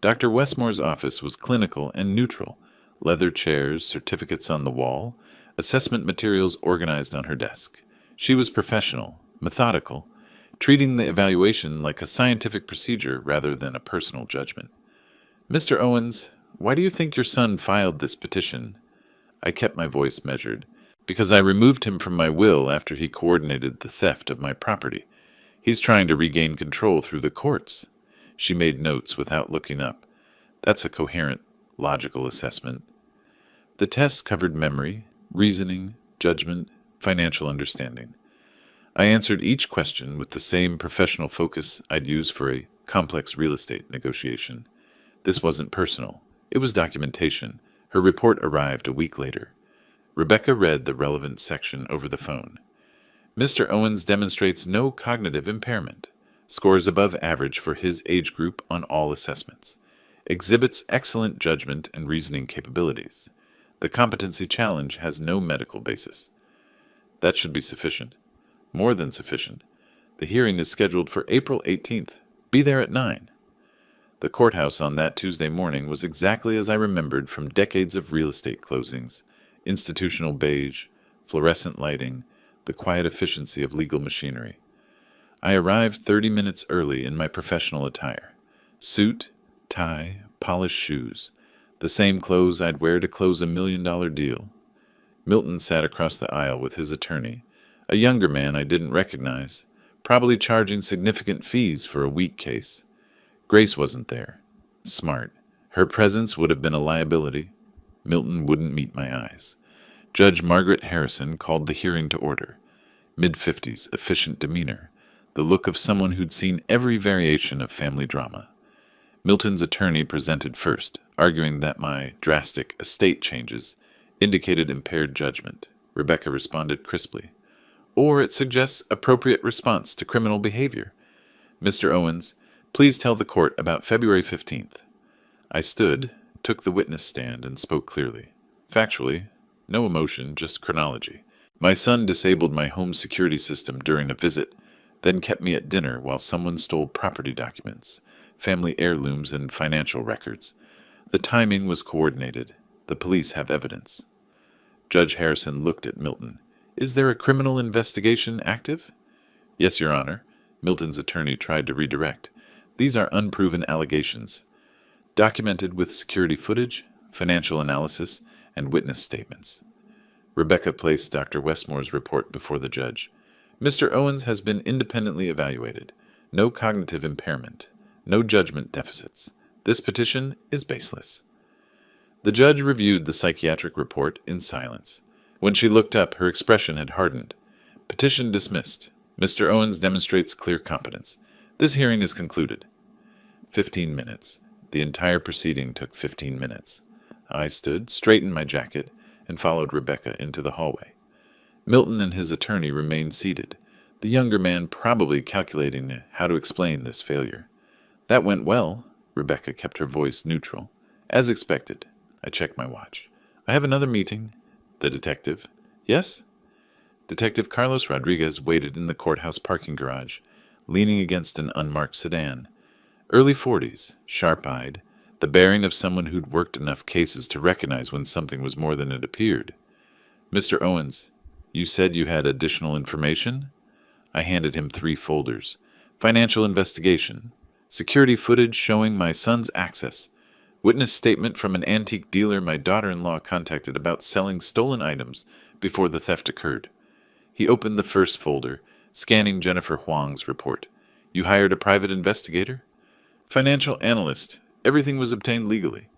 Dr. Westmore's office was clinical and neutral. Leather chairs, certificates on the wall, assessment materials organized on her desk. She was professional, methodical, treating the evaluation like a scientific procedure rather than a personal judgment. Mr. Owens, why do you think your son filed this petition? I kept my voice measured. Because I removed him from my will after he coordinated the theft of my property. He's trying to regain control through the courts. She made notes without looking up. That's a coherent, logical assessment. The tests covered memory, reasoning, judgment, financial understanding. I answered each question with the same professional focus I'd use for a complex real estate negotiation. This wasn't personal. It was documentation. Her report arrived a week later. Rebecca read the relevant section over the phone. Mr. Owens demonstrates no cognitive impairment. Scores above average for his age group on all assessments. Exhibits excellent judgment and reasoning capabilities. The competency challenge has no medical basis. That should be sufficient. More than sufficient. The hearing is scheduled for April 18th. Be there at 9. The courthouse on that Tuesday morning was exactly as I remembered from decades of real estate closings. Institutional beige, fluorescent lighting, the quiet efficiency of legal machinery. I arrived 30 minutes early in my professional attire. Suit, tie, polished shoes. The same clothes I'd wear to close a $1 million deal. Milton sat across the aisle with his attorney, a younger man I didn't recognize, probably charging significant fees for a weak case. Grace wasn't there. Smart. Her presence would have been a liability. Milton wouldn't meet my eyes. Judge Margaret Harrison called the hearing to order. Mid-50s, efficient demeanor, the look of someone who'd seen every variation of family drama. Milton's attorney presented first, arguing that my drastic estate changes indicated impaired judgment. Rebecca responded crisply. Or it suggests appropriate response to criminal behavior. Mr. Owens, please tell the court about February 15th. I stood, took the witness stand, and spoke clearly. Factually, no emotion, just chronology. My son disabled my home security system during a visit, then kept me at dinner while someone stole property documents, family heirlooms, and financial records. The timing was coordinated. The police have evidence. Judge Harrison looked at Milton. Is there a criminal investigation active? Yes, Your Honor. Milton's attorney tried to redirect. These are unproven allegations, documented with security footage, financial analysis, and witness statements. Rebecca placed Dr. Westmore's report before the judge. Mr. Owens has been independently evaluated. No cognitive impairment. No judgment deficits. This petition is baseless. The judge reviewed the psychiatric report in silence. When she looked up, her expression had hardened. Petition dismissed. Mr. Owens demonstrates clear competence. This hearing is concluded. 15 minutes. The entire proceeding took 15 minutes. I stood, straightened my jacket, and followed Rebecca into the hallway. Milton and his attorney remained seated, the younger man probably calculating how to explain this failure. That went well. Rebecca kept her voice neutral. As expected. I checked my watch. I have another meeting. The detective. Yes? Detective Carlos Rodriguez waited in the courthouse parking garage, leaning against an unmarked sedan. Early 40s, sharp-eyed, the bearing of someone who'd worked enough cases to recognize when something was more than it appeared. Mr. Owens, you said you had additional information? I handed him 3 folders. Financial investigation. Security footage showing my son's access. Witness statement from an antique dealer my daughter-in-law contacted about selling stolen items before the theft occurred. He opened the first folder, scanning Jennifer Huang's report. You hired a private investigator? Financial analyst. Everything was obtained legally.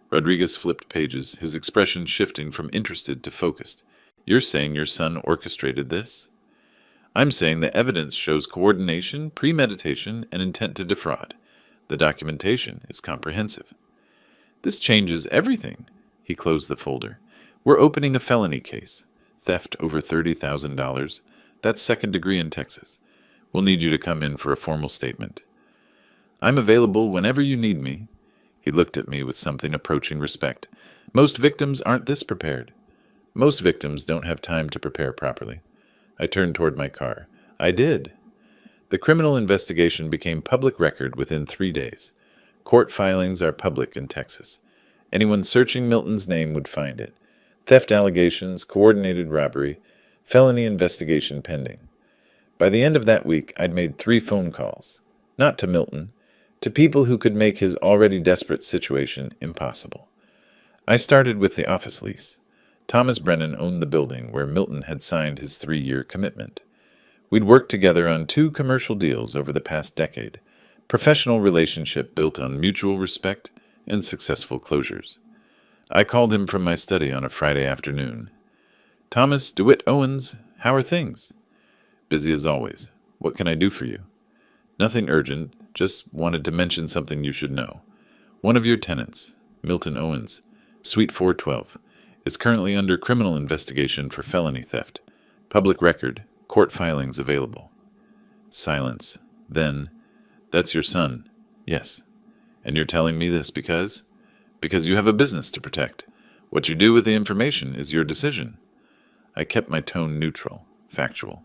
Rodriguez flipped pages, his expression shifting from interested to focused. You're saying your son orchestrated this? I'm saying the evidence shows coordination, premeditation, and intent to defraud. The documentation is comprehensive. This changes everything. He closed the folder. We're opening a felony case. Theft over $30,000. That's second degree in Texas. We'll need you to come in for a formal statement. I'm available whenever you need me. He looked at me with something approaching respect. Most victims aren't this prepared. Most victims don't have time to prepare properly. I turned toward my car. I did. The criminal investigation became public record within 3 days. Court filings are public in Texas. Anyone searching Milton's name would find it. Theft allegations, coordinated robbery, felony investigation pending. By the end of that week, I'd made 3 phone calls. Not to Milton, to people who could make his already desperate situation impossible. I started with the office lease. Thomas Brennan owned the building where Milton had signed his 3-year commitment. We'd worked together on 2 commercial deals over the past decade, professional relationship built on mutual respect and successful closures. I called him from my study on a Friday afternoon. Thomas DeWitt Owens, how are things? Busy as always. What can I do for you? Nothing urgent, just wanted to mention something you should know. One of your tenants, Milton Owens, Suite 412, is currently under criminal investigation for felony theft. Public record, court filings available. Silence. Then, that's your son. Yes. And you're telling me this because? Because you have a business to protect. What you do with the information is your decision. I kept my tone neutral, factual.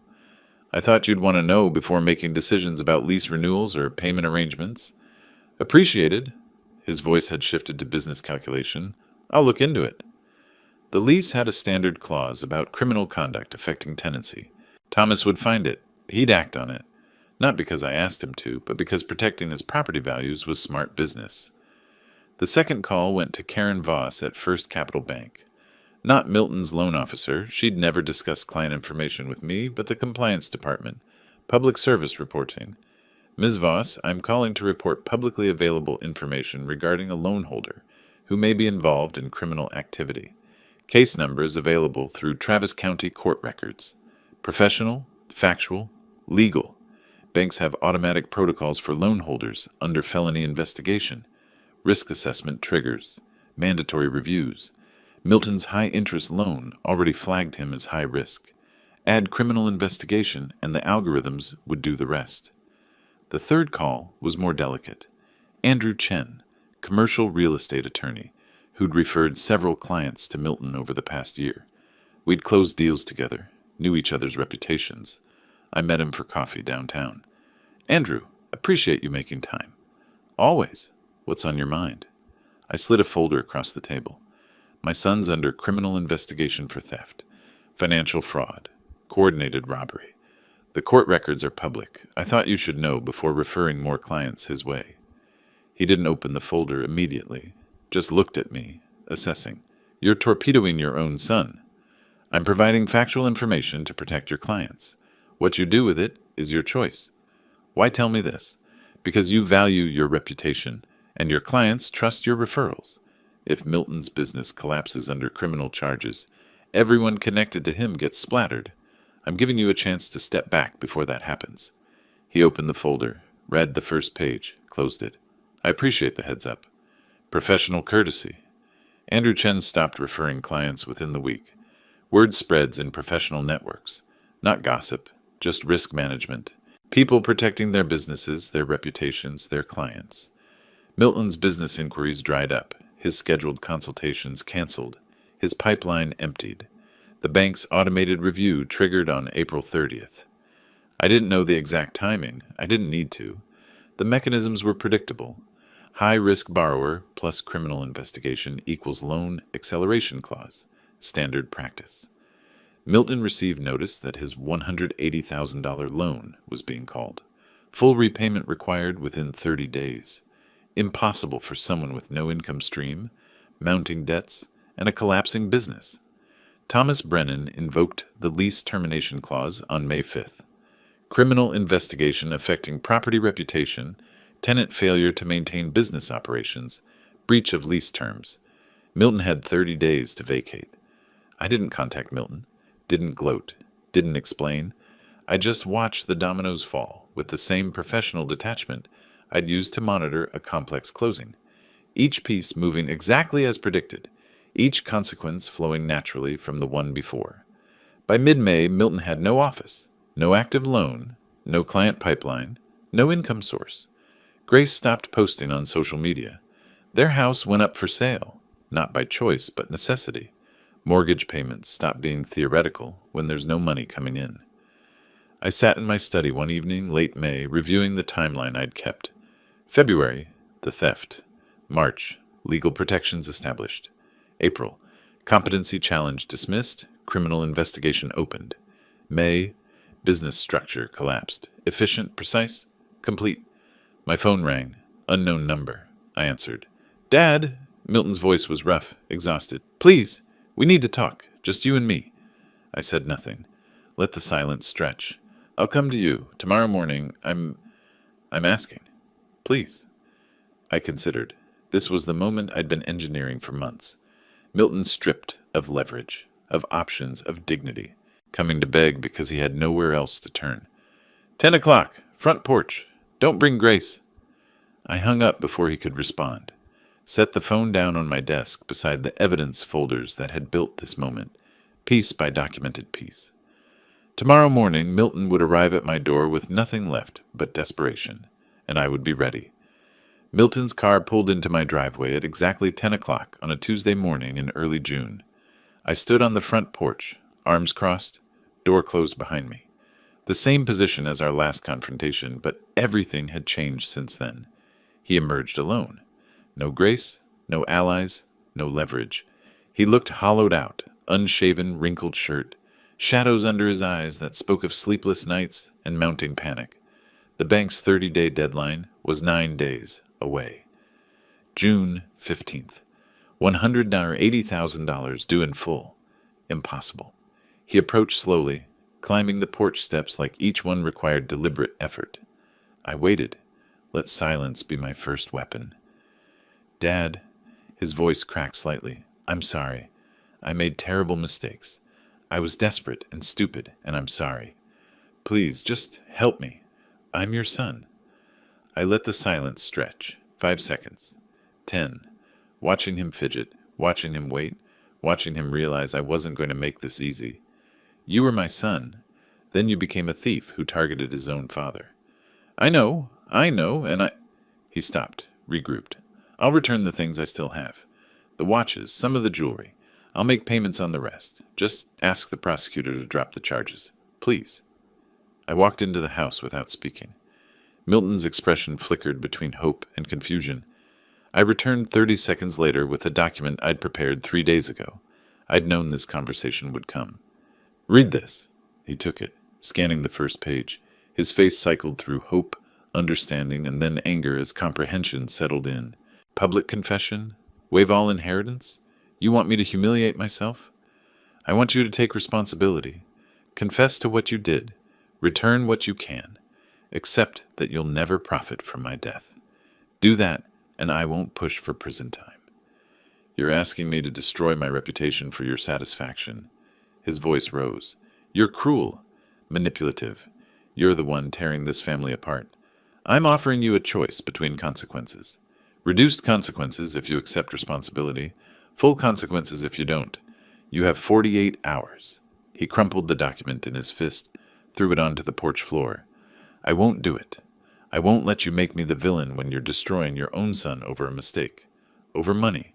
I thought you'd want to know before making decisions about lease renewals or payment arrangements. Appreciated. His voice had shifted to business calculation. I'll look into it. The lease had a standard clause about criminal conduct affecting tenancy. Thomas would find it. He'd act on it. Not because I asked him to, but because protecting his property values was smart business. The second call went to Karen Voss at First Capital Bank. Not Milton's loan officer. She'd never discussed client information with me, but the compliance department. Public service reporting. Ms. Voss, I'm calling to report publicly available information regarding a loan holder who may be involved in criminal activity. Case number is available through Travis County court records. Professional, factual, legal. Banks have automatic protocols for loan holders under felony investigation. Risk assessment triggers. Mandatory reviews. Milton's high-interest loan already flagged him as high risk. Add criminal investigation, and the algorithms would do the rest. The third call was more delicate. Andrew Chen, commercial real estate attorney, who'd referred several clients to Milton over the past year. We'd closed deals together, knew each other's reputations. I met him for coffee downtown. Andrew, appreciate you making time. Always. What's on your mind? I slid a folder across the table. My son's under criminal investigation for theft, financial fraud, coordinated robbery. The court records are public. I thought you should know before referring more clients his way. He didn't open the folder immediately, just looked at me, assessing. You're torpedoing your own son. I'm providing factual information to protect your clients. What you do with it is your choice. Why tell me this? Because you value your reputation, and your clients trust your referrals. If Milton's business collapses under criminal charges, everyone connected to him gets splattered. I'm giving you a chance to step back before that happens. He opened the folder, read the first page, closed it. I appreciate the heads up. Professional courtesy. Andrew Chen stopped referring clients within the week. Word spreads in professional networks. Not gossip, just risk management. People protecting their businesses, their reputations, their clients. Milton's business inquiries dried up, his scheduled consultations canceled, his pipeline emptied. The bank's automated review triggered on April 30th. I didn't know the exact timing. I didn't need to. The mechanisms were predictable. High-risk borrower plus criminal investigation equals loan acceleration clause. Standard practice. Milton received notice that his $180,000 loan was being called. Full repayment required within 30 days. Impossible for someone with no income stream, mounting debts, and a collapsing business. Thomas Brennan invoked the lease termination clause on May 5th. Criminal investigation affecting property reputation, tenant failure to maintain business operations, breach of lease terms. Milton had 30 days to vacate. I didn't contact Milton, didn't gloat, didn't explain. I just watched the dominoes fall with the same professional detachment I'd used to monitor a complex closing. Each piece moving exactly as predicted, each consequence flowing naturally from the one before. By mid-May, Milton had no office, no active loan, no client pipeline, no income source. Grace stopped posting on social media. Their house went up for sale, not by choice but necessity. Mortgage payments stopped being theoretical when there's no money coming in. I sat in my study one evening, late May, reviewing the timeline I'd kept. February, the theft. March, legal protections established. April, competency challenge dismissed, criminal investigation opened. May, business structure collapsed. Efficient, precise, complete. My phone rang. Unknown number. I answered. Dad! Milton's voice was rough, exhausted. Please, we need to talk. Just you and me. I said nothing. Let the silence stretch. I'll come to you. Tomorrow morning. I'm asking. Please. I considered. This was the moment I'd been engineering for months. Milton stripped of leverage, of options, of dignity, coming to beg because he had nowhere else to turn. 10 o'clock, front porch. Don't bring Grace. I hung up before he could respond, set the phone down on my desk beside the evidence folders that had built this moment, piece by documented piece. Tomorrow morning, Milton would arrive at my door with nothing left but desperation, and I would be ready. Milton's car pulled into my driveway at exactly 10 o'clock on a Tuesday morning in early June. I stood on the front porch, arms crossed, door closed behind me. The same position as our last confrontation, but everything had changed since then. He emerged alone. No Grace, no allies, no leverage. He looked hollowed out, unshaven, wrinkled shirt, shadows under his eyes that spoke of sleepless nights and mounting panic. The bank's 30-day deadline was 9 days away. June 15th. $180,000 due in full. Impossible. He approached slowly, climbing the porch steps like each one required deliberate effort. I waited. Let silence be my first weapon. Dad, his voice cracked slightly. I'm sorry. I made terrible mistakes. I was desperate and stupid, and I'm sorry. Please, just help me. I'm your son. I let the silence stretch. 5 seconds. 10. Watching him fidget, watching him wait, watching him realize I wasn't going to make this easy. You were my son. Then you became a thief who targeted his own father. I know, and I... He stopped, regrouped. I'll return the things I still have. The watches, some of the jewelry. I'll make payments on the rest. Just ask the prosecutor to drop the charges. Please. I walked into the house without speaking. Milton's expression flickered between hope and confusion. I returned 30 seconds later with a document I'd prepared 3 days ago. I'd known this conversation would come. Read this. He took it, scanning the first page. His face cycled through hope, understanding, and then anger as comprehension settled in. Public confession? Waive all inheritance? You want me to humiliate myself? I want you to take responsibility. Confess to what you did. Return what you can. Accept that you'll never profit from my death. Do that, and I won't push for prison time. You're asking me to destroy my reputation for your satisfaction. His voice rose. You're cruel, manipulative. You're the one tearing this family apart. I'm offering you a choice between consequences. Reduced consequences if you accept responsibility. Full consequences if you don't. You have 48 hours. He crumpled the document in his fist, threw it onto the porch floor. I won't do it. I won't let you make me the villain when you're destroying your own son over a mistake. Over money.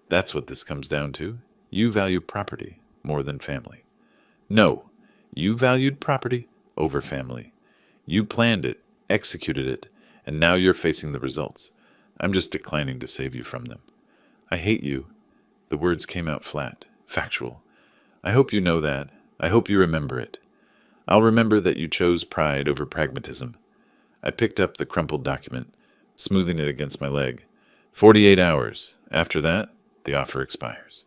That's what this comes down to. You value property more than family. No, you valued property over family. You planned it, executed it, and now you're facing the results. I'm just declining to save you from them. I hate you. The words came out flat, factual. I hope you know that. I hope you remember it. I'll remember that you chose pride over pragmatism. I picked up the crumpled document, smoothing it against my leg. 48 hours. After that, the offer expires.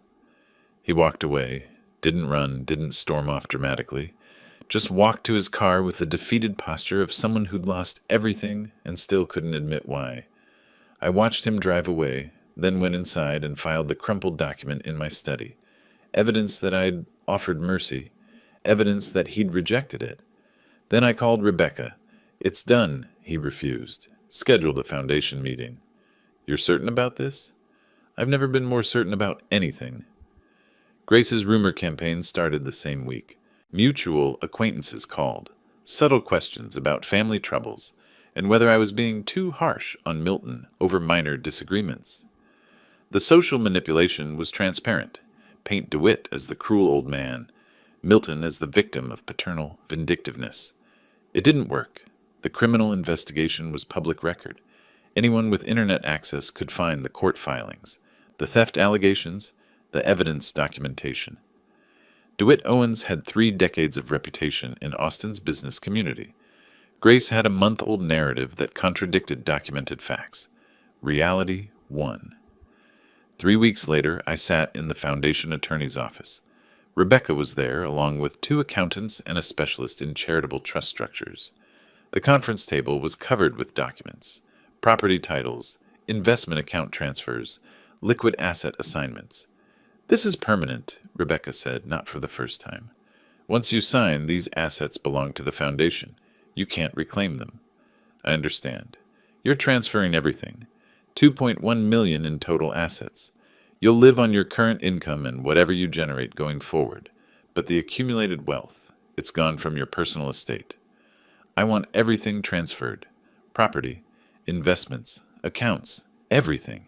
He walked away, didn't run, didn't storm off dramatically, just walked to his car with the defeated posture of someone who'd lost everything and still couldn't admit why. I watched him drive away, then went inside and filed the crumpled document in my study. Evidence that I'd offered mercy. Evidence that he'd rejected it. Then I called Rebecca. It's done, he refused. Scheduled a foundation meeting. You're certain about this? I've never been more certain about anything. Grace's rumor campaign started the same week. Mutual acquaintances called. Subtle questions about family troubles and whether I was being too harsh on Milton over minor disagreements. The social manipulation was transparent. Paint DeWitt as the cruel old man, Milton as the victim of paternal vindictiveness. It didn't work. The criminal investigation was public record. Anyone with internet access could find the court filings, the theft allegations, the evidence documentation. DeWitt Owens had 3 decades of reputation in Austin's business community. Grace had a month-old narrative that contradicted documented facts. Reality won. 3 weeks later, I sat in the foundation attorney's office. Rebecca was there, along with 2 accountants and a specialist in charitable trust structures. The conference table was covered with documents, property titles, investment account transfers, liquid asset assignments. This is permanent, Rebecca said, not for the first time. Once you sign, these assets belong to the foundation. You can't reclaim them. I understand. You're transferring everything. $2.1 million in total assets. You'll live on your current income and whatever you generate going forward. But the accumulated wealth, it's gone from your personal estate. I want everything transferred. Property, investments, accounts, everything.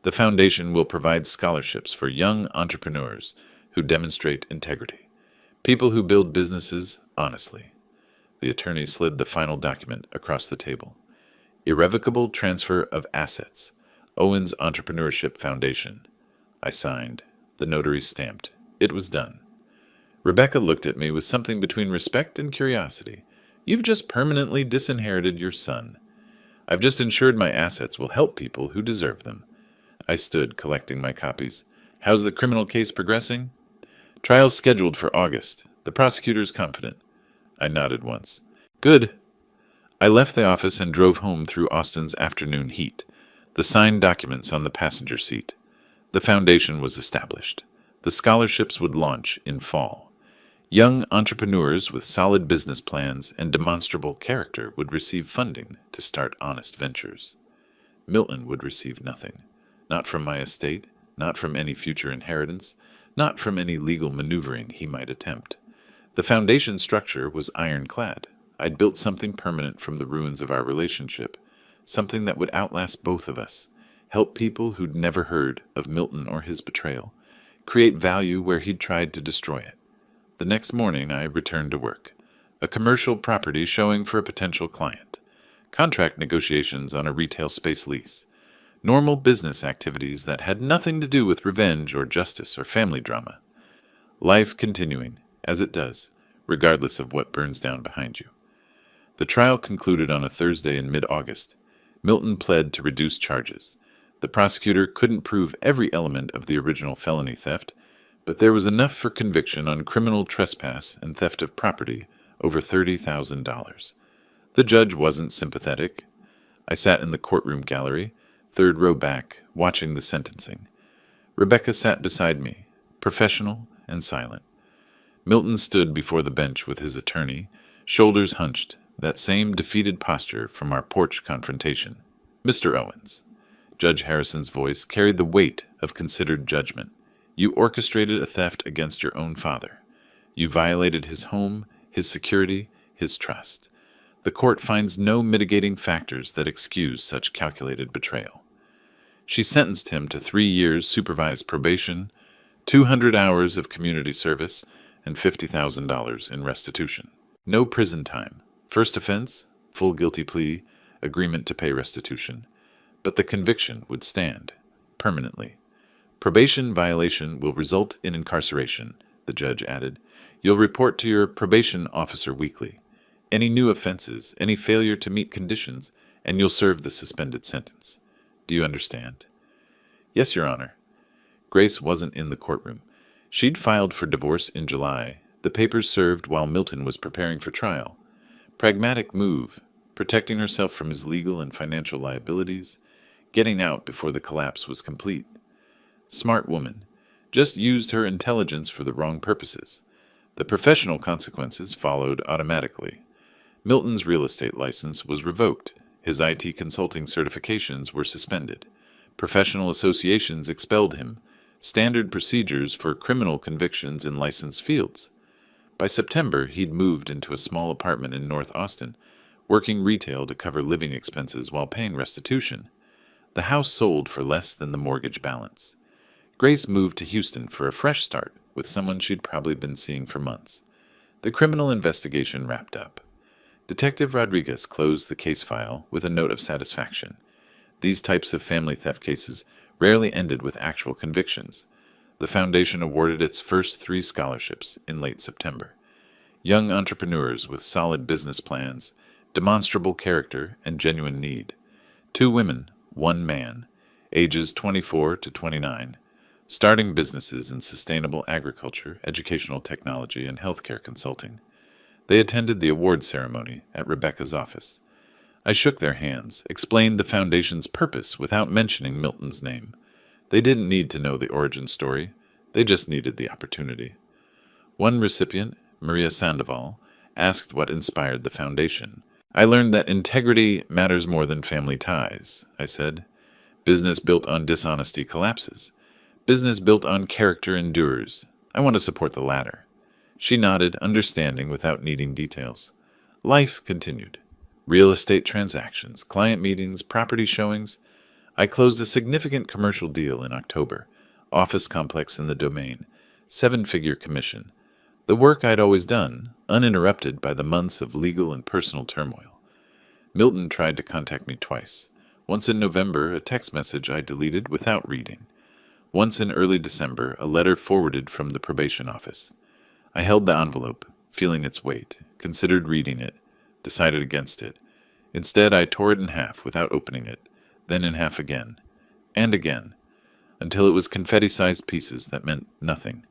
The foundation will provide scholarships for young entrepreneurs who demonstrate integrity. People who build businesses honestly. The attorney slid the final document across the table. Irrevocable transfer of assets. Owens Entrepreneurship Foundation. I signed. The notary stamped. It was done. Rebecca looked at me with something between respect and curiosity. You've just permanently disinherited your son. I've just ensured my assets will help people who deserve them. I stood, collecting my copies. How's the criminal case progressing? Trial's scheduled for August. The prosecutor's confident. I nodded once. Good. I left the office and drove home through Austin's afternoon heat, the signed documents on the passenger seat. The foundation was established. The scholarships would launch in fall. Young entrepreneurs with solid business plans and demonstrable character would receive funding to start honest ventures. Milton would receive nothing. Not from my estate, not from any future inheritance, not from any legal maneuvering he might attempt. The foundation structure was ironclad. I'd built something permanent from the ruins of our relationship, something that would outlast both of us, help people who'd never heard of Milton or his betrayal, create value where he'd tried to destroy it. The next morning I returned to work. A commercial property showing for a potential client. Contract negotiations on a retail space lease. Normal business activities that had nothing to do with revenge or justice or family drama. Life continuing, as it does, regardless of what burns down behind you. The trial concluded on a Thursday in mid-August. Milton pled to reduce charges. The prosecutor couldn't prove every element of the original felony theft, but there was enough for conviction on criminal trespass and theft of property over $30,000. The judge wasn't sympathetic. I sat in the courtroom gallery, third row back, watching the sentencing. Rebecca sat beside me, professional and silent. Milton stood before the bench with his attorney, shoulders hunched, that same defeated posture from our porch confrontation. "Mr. Owens." Judge Harrison's voice carried the weight of considered judgment. "You orchestrated a theft against your own father. You violated his home, his security, his trust. The court finds no mitigating factors that excuse such calculated betrayal." She sentenced him to 3 years supervised probation, 200 hours of community service, and $50,000 in restitution. No prison time. First offense, full guilty plea, agreement to pay restitution. But the conviction would stand, permanently. "Probation violation will result in incarceration," the judge added. "You'll report to your probation officer weekly. Any new offenses, any failure to meet conditions, and you'll serve the suspended sentence. Do you understand?" "Yes, Your Honor." Grace wasn't in the courtroom. She'd filed for divorce in July. The papers served while Milton was preparing for trial. Pragmatic move, protecting herself from his legal and financial liabilities, getting out before the collapse was complete. Smart woman. Just used her intelligence for the wrong purposes. The professional consequences followed automatically. Milton's real estate license was revoked. His IT consulting certifications were suspended. Professional associations expelled him. Standard procedures for criminal convictions in licensed fields. By September, he'd moved into a small apartment in North Austin, working retail to cover living expenses while paying restitution. The house sold for less than the mortgage balance. Grace moved to Houston for a fresh start with someone she'd probably been seeing for months. The criminal investigation wrapped up. Detective Rodriguez closed the case file with a note of satisfaction. These types of family theft cases rarely ended with actual convictions. The foundation awarded its first 3 scholarships in late September. Young entrepreneurs with solid business plans, demonstrable character, and genuine need. 2 women, 1 man, ages 24 to 29, starting businesses in sustainable agriculture, educational technology, and healthcare consulting. They attended the award ceremony at Rebecca's office. I shook their hands, explained the foundation's purpose without mentioning Milton's name. They didn't need to know the origin story. They just needed the opportunity. One recipient, Maria Sandoval, asked what inspired the foundation. "I learned that integrity matters more than family ties," I said. "Business built on dishonesty collapses. Business built on character endures. I want to support the latter." She nodded, understanding without needing details. Life continued. Real estate transactions, client meetings, property showings. I closed a significant commercial deal in October. Office complex in the Domain. 7-figure commission. The work I'd always done, uninterrupted by the months of legal and personal turmoil. Milton tried to contact me twice. Once in November, a text message I deleted without reading. Once in early December, a letter forwarded from the probation office. I held the envelope, feeling its weight, considered reading it, decided against it. Instead, I tore it in half without opening it, then in half again, and again, until it was confetti-sized pieces that meant nothing.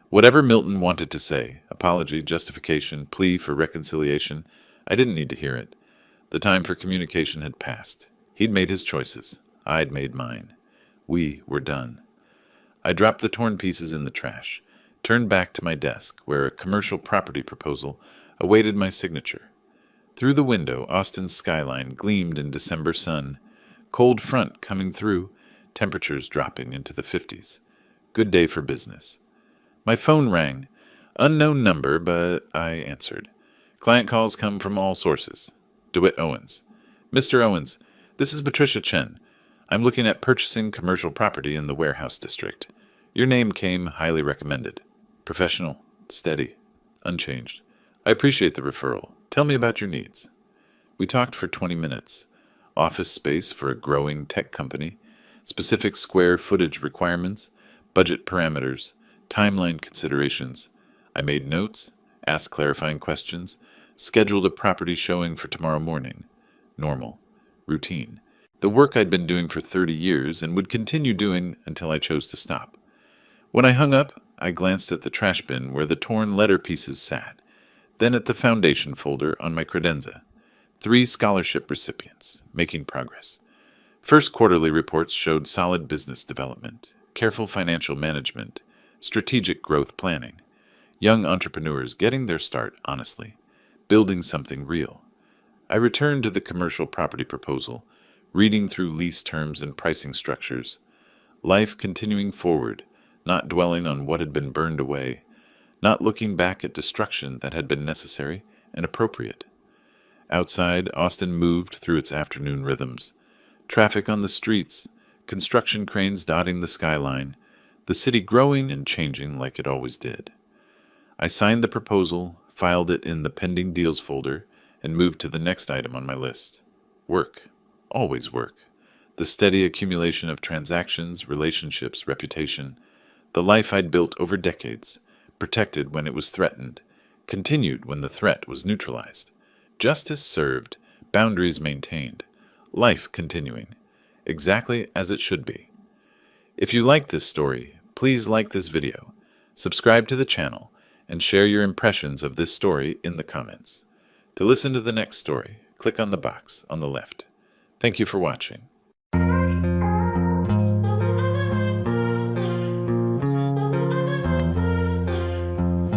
Whatever Milton wanted to say, apology, justification, plea for reconciliation, I didn't need to hear it. The time for communication had passed. He'd made his choices. I'd made mine. We were done. I dropped the torn pieces in the trash, turned back to my desk, where a commercial property proposal awaited my signature. Through the window, Austin's skyline gleamed in December sun. Cold front coming through, temperatures dropping into the 50s. Good day for business. My phone rang. Unknown number, but I answered. Client calls come from all sources. DeWitt Owens. Mr. Owens, this is Patricia Chen. I'm looking at purchasing commercial property in the warehouse district. Your name came highly recommended. Professional, steady, unchanged. I appreciate the referral. Tell me about your needs. We talked for 20 minutes. Office space for a growing tech company, specific square footage requirements, budget parameters, timeline considerations. I made notes, asked clarifying questions, scheduled a property showing for tomorrow morning. Normal. Routine. The work I'd been doing for 30 years and would continue doing until I chose to stop. When I hung up, I glanced at the trash bin where the torn letter pieces sat, then at the foundation folder on my credenza. 3 scholarship recipients, making progress. First quarterly reports showed solid business development, careful financial management, strategic growth planning. Young entrepreneurs getting their start honestly, building something real. I returned to the commercial property proposal, reading through lease terms and pricing structures. Life continuing forward, not dwelling on what had been burned away, not looking back at destruction that had been necessary and appropriate. Outside, Austin moved through its afternoon rhythms. Traffic on the streets, construction cranes dotting the skyline, the city growing and changing like it always did. I signed the proposal, filed it in the pending deals folder, and moved to the next item on my list. Work. Always work. The steady accumulation of transactions, relationships, reputation. The life I'd built over decades, protected when it was threatened, continued when the threat was neutralized. Justice served, boundaries maintained, life continuing, exactly as it should be. If you like this story, please like this video, subscribe to the channel, and share your impressions of this story in the comments. To listen to the next story, click on the box on the left. Thank you for watching.